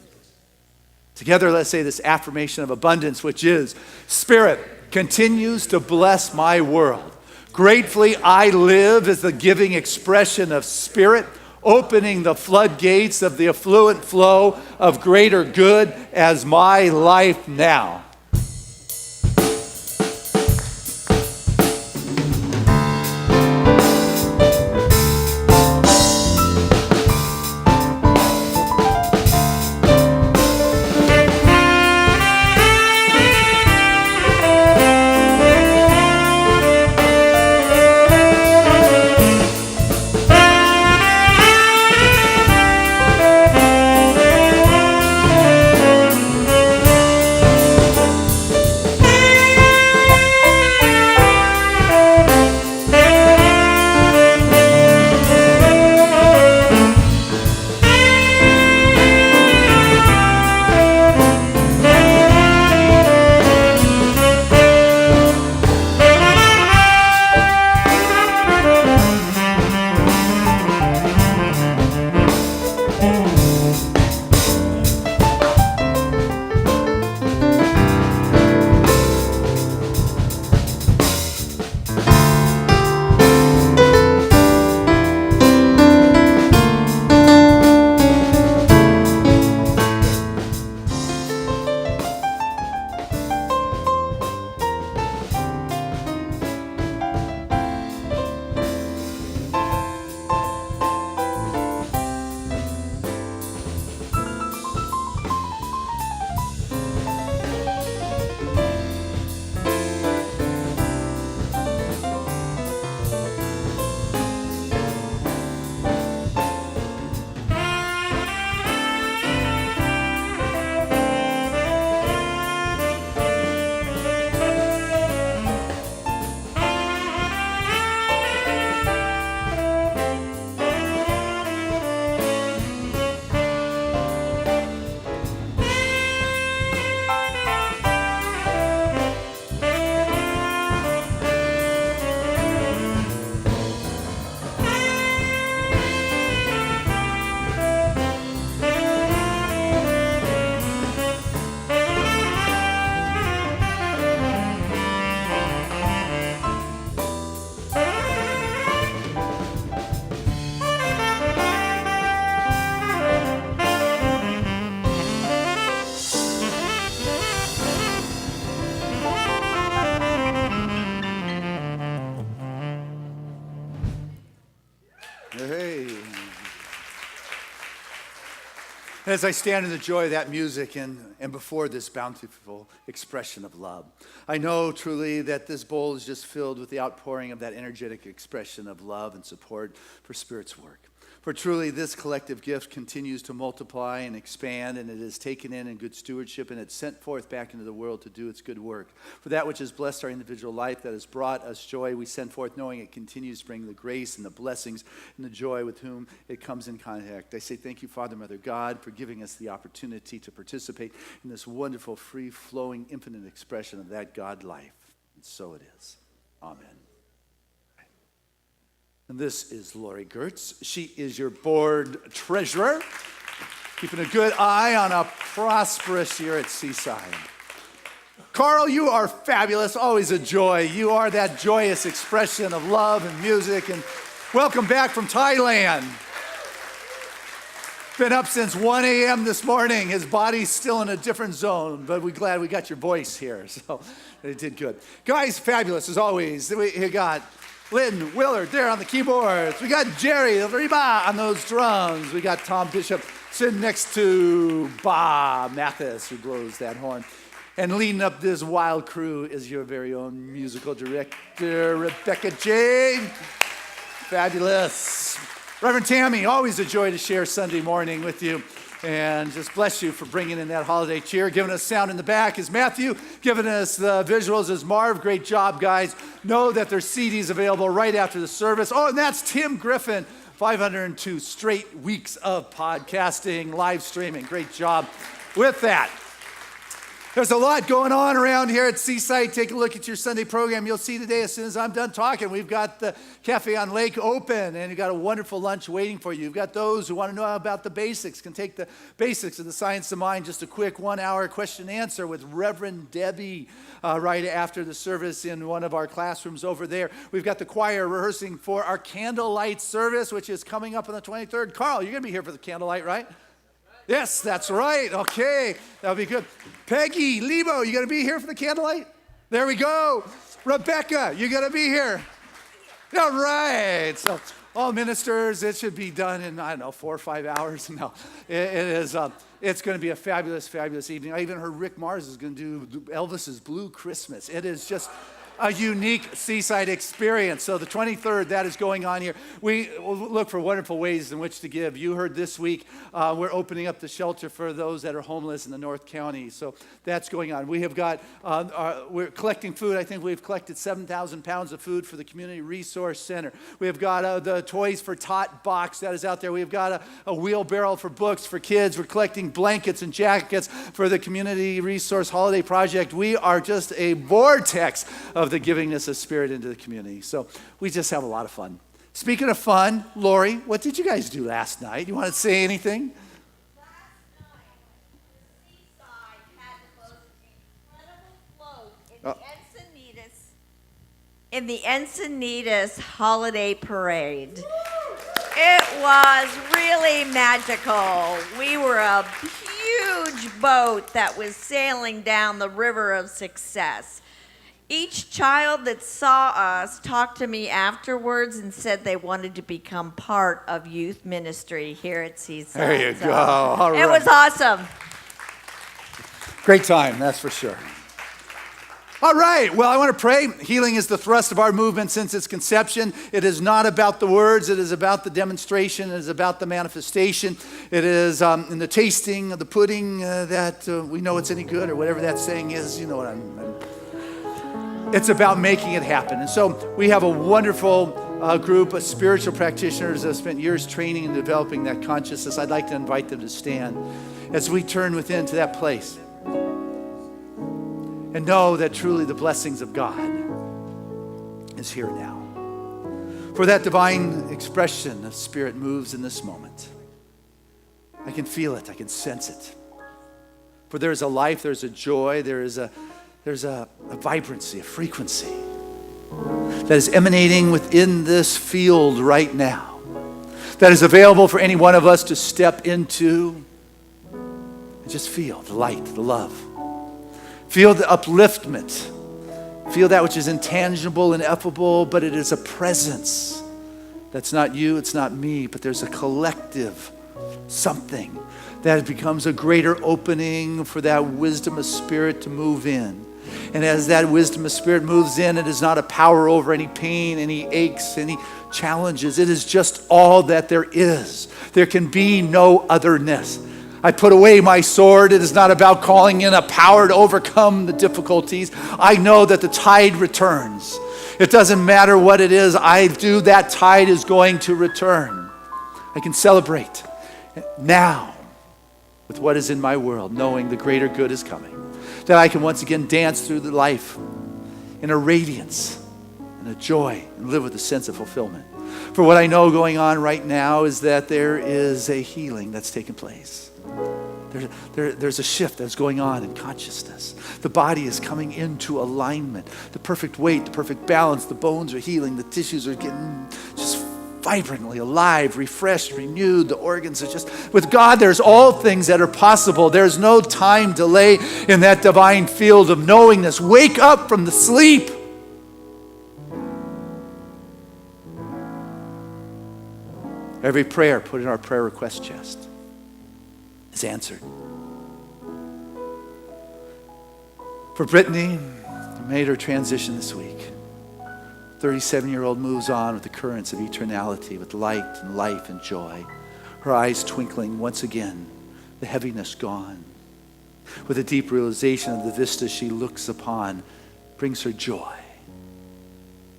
Speaker 3: Together, let's say this affirmation of abundance, which is, Spirit continues to bless my world. Gratefully, I live as the giving expression of Spirit, opening the floodgates of the affluent flow of greater good as my life now. Hey. As I stand in the joy of that music and before this bountiful expression of love, I know truly that this bowl is just filled with the outpouring of that energetic expression of love and support for Spirit's work. For truly this collective gift continues to multiply and expand, and it is taken in good stewardship, and it's sent forth back into the world to do its good work. For that which has blessed our individual life, that has brought us joy, we send forth knowing it continues to bring the grace and the blessings and the joy with whom it comes in contact. I say thank you, Father, Mother, God, for giving us the opportunity to participate in this wonderful, free-flowing, infinite expression of that God life. And so it is. Amen. And this is Lori Gertz. She is your board treasurer, keeping a good eye on a prosperous year at Seaside. Carl, you are fabulous, always a joy. You are that joyous expression of love and music, and welcome back from Thailand. Been up since 1 a.m. this morning. His body's still in a different zone, but we're glad we got your voice here, so it did good. Guys, fabulous as always. We got Lynn Willard there on the keyboards. We got Jerry Riba on those drums. We got Tom Bishop sitting next to Bob Mathis, who blows that horn. And leading up this wild crew is your very own musical director, Rebecca Jade. Fabulous. Reverend Tammy, always a joy to share Sunday morning with you. And just bless you for bringing in that holiday cheer. Giving us sound in the back is Matthew. Giving us the visuals is Marv. Great job, guys. Know that there's CDs available right after the service. Oh, and that's Tim Griffin. 502 straight weeks of podcasting, live streaming. Great job with that. There's a lot going on around here at Seaside. Take a look at your Sunday program. You'll see today, as soon as I'm done talking, we've got the Cafe on Lake open, and you've got a wonderful lunch waiting for you. You've got those who want to know about the basics, can take the basics of the science of mind, just a quick 1-hour question and answer with Reverend Debbie right after the service in one of our classrooms over there. We've got the choir rehearsing for our candlelight service, which is coming up on the 23rd. Carl, you're going to be here for the candlelight, right? Yes, that's right. Okay, that'll be good. Peggy, Lebo, you going to be here for the candlelight? There we go. Rebecca, you going to be here? All right. So all ministers, it should be done in, 4 or 5 hours. No, it is. It's going to be a fabulous, fabulous evening. I even heard Rick Mars is going to do Elvis's Blue Christmas. It is just a unique Seaside experience. So the 23rd, that is going on here. We will look for wonderful ways in which to give. You heard this week, we're opening up the shelter for those that are homeless in the North County. So that's going on. We have got, we're collecting food. I think we've collected 7,000 pounds of food for the Community Resource Center. We have got the Toys for Tot box that is out there. We've got a wheelbarrow for books for kids. We're collecting blankets and jackets for the Community Resource Holiday Project. We are just a vortex of the givingness of spirit into the community. So we just have a lot of fun. Speaking of fun, Lori, what did you guys do last night? You want to say anything?
Speaker 9: Last night, Seaside had the most incredible float in the Encinitas Holiday Parade. It was really magical. We were a huge boat that was sailing down the river of success. Each child that saw us talked to me afterwards and said they wanted to become part of youth ministry here at Seaside.
Speaker 3: There you go. All right.
Speaker 9: It was awesome.
Speaker 3: Great time, that's for sure. All right, well, I want to pray. Healing is the thrust of our movement since its conception. It is not about the words. It is about the demonstration. It is about the manifestation. It is in the tasting of the pudding that we know it's any good, or whatever that saying is. You know what it's about making it happen. And so we have a wonderful group of spiritual practitioners that have spent years training and developing that consciousness. I'd like to invite them to stand as we turn within to that place and know that truly the blessings of God is here now. For that divine expression of spirit moves in this moment. I can feel it. I can sense it. For there is a life, there's a joy, there's a vibrancy, a frequency that is emanating within this field right now, that is available for any one of us to step into and just feel the light, the love. Feel the upliftment. Feel that which is intangible, ineffable, but it is a presence. That's not you, it's not me, but there's a collective something that becomes a greater opening for that wisdom of spirit to move in. And as that wisdom of spirit moves in, it is not a power over any pain, any aches, any challenges. It is just all that there is. There can be no otherness. I put away my sword. It is not about calling in a power to overcome the difficulties. I know that the tide returns. It doesn't matter what it is I do, that tide is going to return. I can celebrate now with what is in my world, knowing the greater good is coming. That I can once again dance through the life in a radiance and a joy and live with a sense of fulfillment. For what I know going on right now is that there is a healing that's taking place. There's a shift that's going on in consciousness. The body is coming into alignment. The perfect weight, the perfect balance, the bones are healing, the tissues are getting just vibrantly alive, refreshed, renewed. The organs are just, with God, there's all things that are possible. There's no time delay in that divine field of knowingness. Wake up from the sleep. Every prayer put in our prayer request chest is answered. For Brittany, who made her transition this week, 37-year-old moves on with the currents of eternality, with light and life and joy. Her eyes twinkling once again, the heaviness gone. With a deep realization of the vista she looks upon, brings her joy.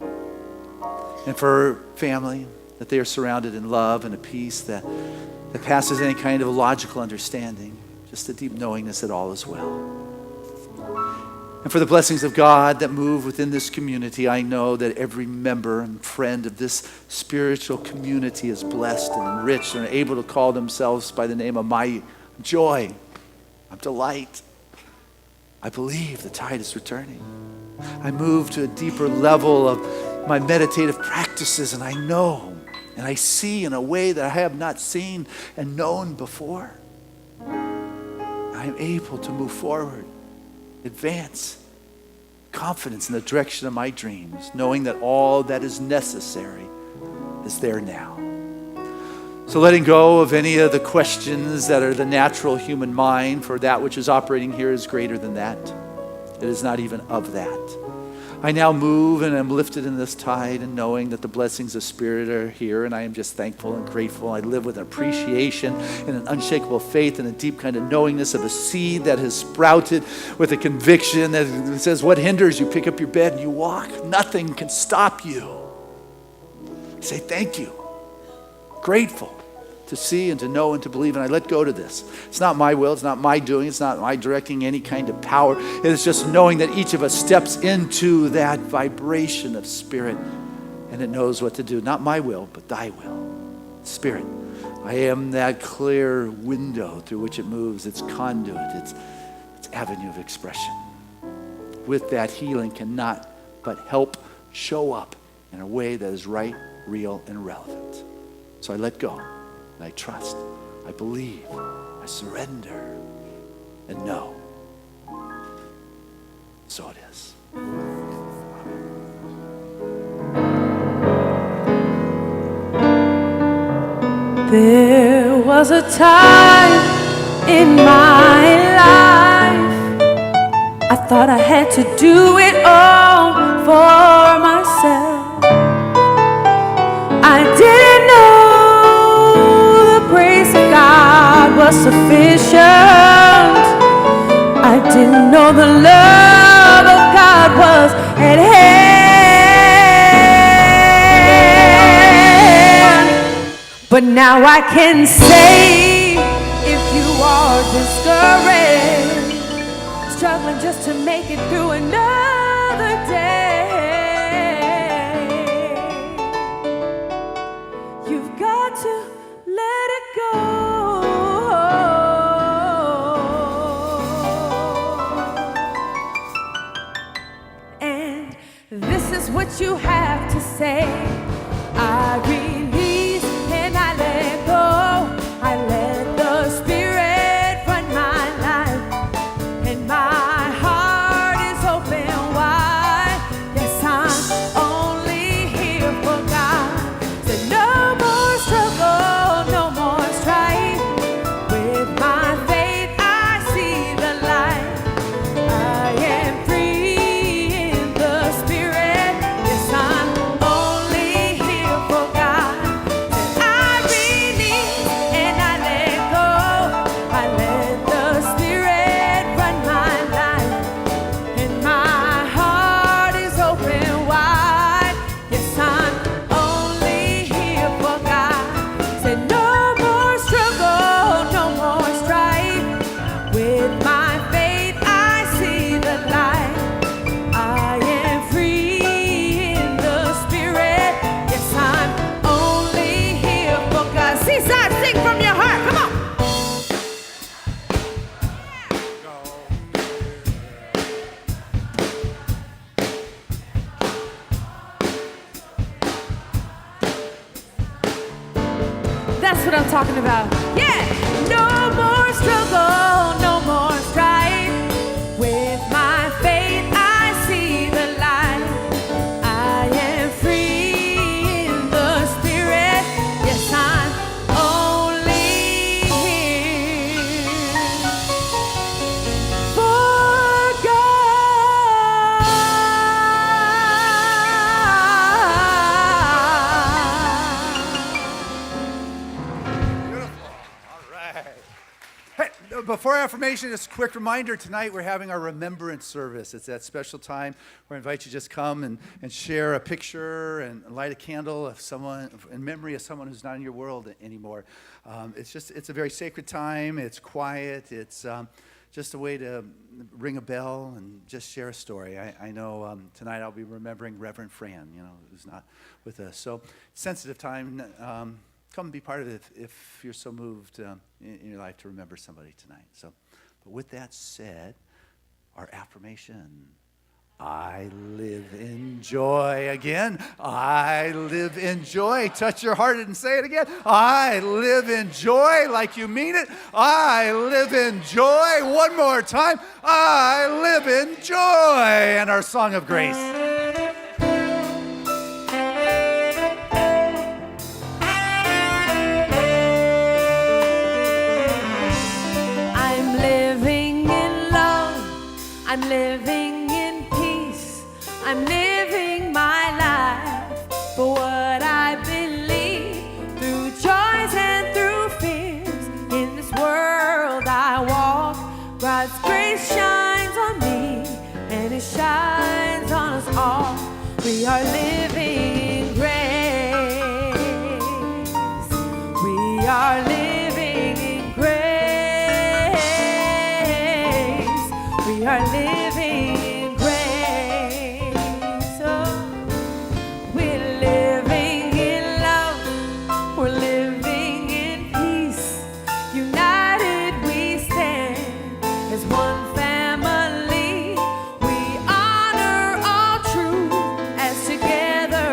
Speaker 3: And for her family, that they are surrounded in love and a peace that passes any kind of logical understanding, just a deep knowingness that all is well. And for the blessings of God that move within this community, I know that every member and friend of this spiritual community is blessed and enriched and are able to call themselves by the name of my joy, my delight. I believe the tide is returning. I move to a deeper level of my meditative practices, and I know and I see in a way that I have not seen and known before. I am able to move forward, advance, confidence in the direction of my dreams, knowing that all that is necessary is there now. So letting go of any of the questions that are the natural human mind, for that which is operating here is greater than that. It is not even of that. I now move and am lifted in this tide, and knowing that the blessings of Spirit are here, and I am just thankful and grateful. I live with an appreciation and an unshakable faith and a deep kind of knowingness of a seed that has sprouted with a conviction that says, what hinders you? Pick up your bed and you walk. Nothing can stop you. I say thank you. Grateful to see and to know and to believe, and I let go to this. It's not my will, it's not my doing, it's not my directing any kind of power. It is just knowing that each of us steps into that vibration of Spirit, and it knows what to do. Not my will, but thy will. Spirit, I am that clear window through which it moves, its conduit, its avenue of expression. With that, healing cannot but help show up in a way that is right, real, and relevant. So I let go. And I trust, I believe, I surrender, and know. So it is.
Speaker 5: There was a time in my life I thought I had to do it all for myself. I didn't know the grace of God was sufficient. I didn't know the love of God was at hand. But now I can say, if you are discouraged, struggling just to make it through another day, you've got to let it go. And this is what you have to say. I release and I let go. I let the Spirit run my life, and my heart is open wide. Yes, I'm only here for God. So no more struggle, no more strife. With my faith I see the light. I am free in the Spirit. Yes, I'm only here for God. And I release and I let go. I let the Spirit run my life, and my heart is open wide. Yes, I'm only here for God. Said no more struggle, no more strife. With my faith I see the light. I am free in the Spirit. Yes, I'm only here for God. Seaside, sing from your heart. Come on. That's what I'm talking about. Yeah. No more struggle, no more strife. With my faith I see the light. I am free in the Spirit. Yes, I'm only here for God.
Speaker 3: Hey, before affirmation, just a quick reminder, tonight we're having our remembrance service. It's that special time where I invite you to just come and share a picture and light a candle of someone, in memory of someone who's not in your world anymore. It's a very sacred time. It's quiet. It's just a way to ring a bell and just share a story. I know tonight I'll be remembering Reverend Fran, who's not with us. So, sensitive time. Come and be part of it if you're so moved in your life to remember somebody tonight. So, but with that said, our affirmation. I live in joy. Again, I live in joy. Touch your heart and say it again. I live in joy like you mean it. I live in joy. One more time. I live in joy. And our song of grace.
Speaker 5: I'm living in love. I'm living in peace. I'm living my life for what I believe, through joys and through fears. In this world I walk, God's grace shines on me, and it shines on us all. We are living in grace. We are living in grace. We are living in grace. Oh, we're living in love. We're living in peace. United we stand as one family. We honor all truth as together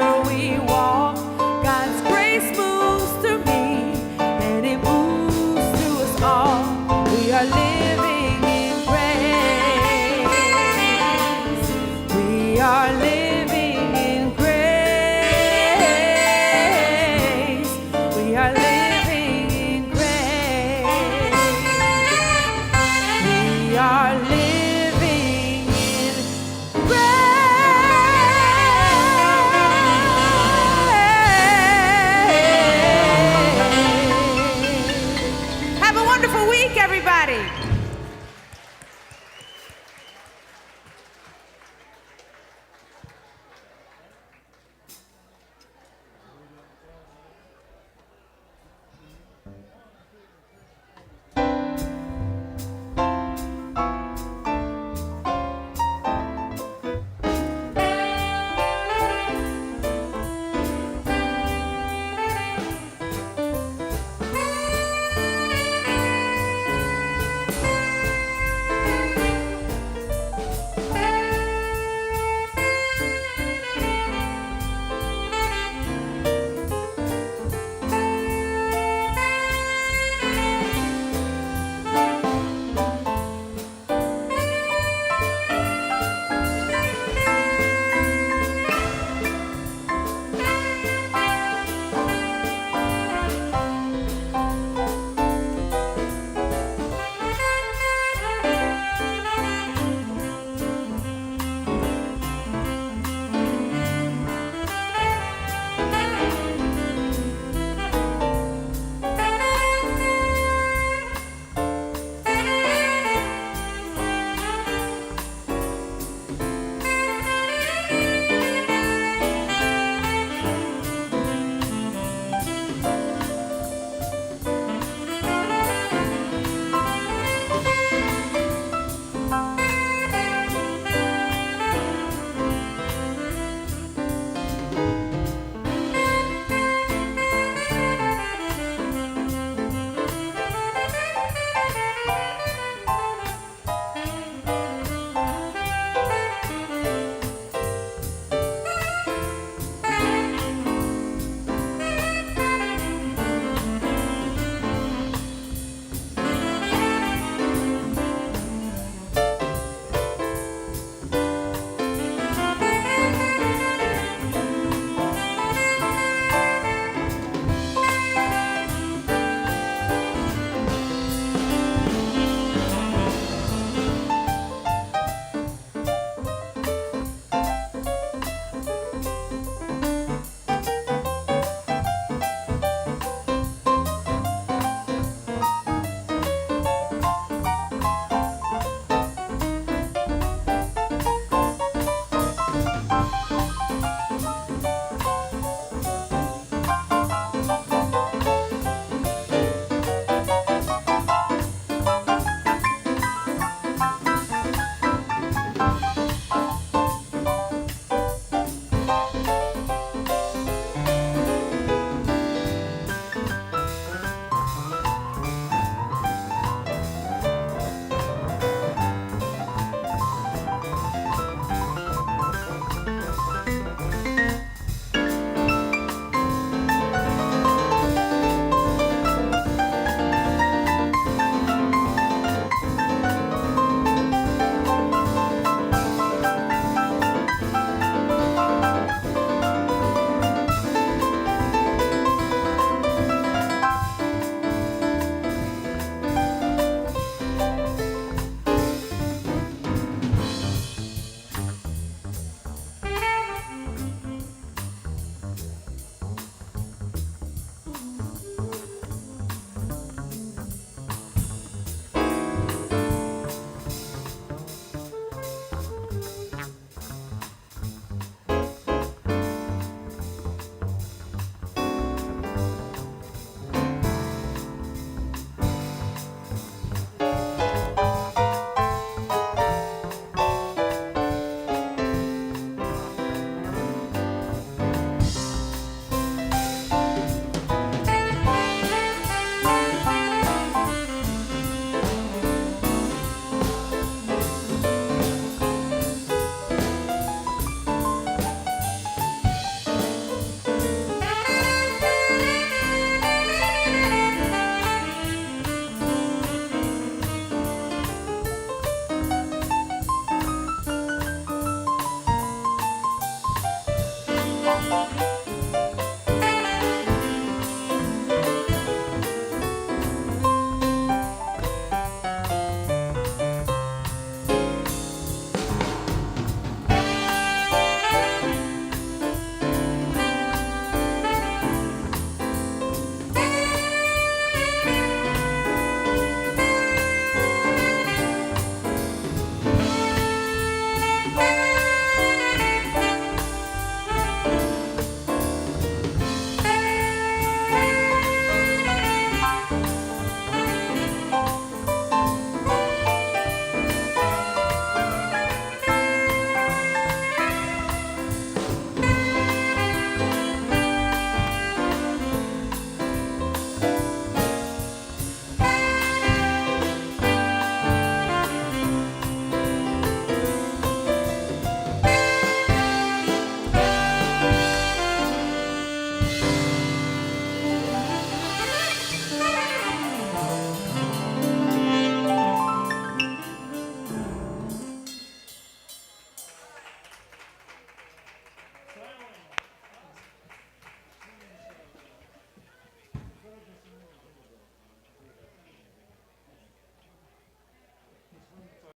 Speaker 3: Bye.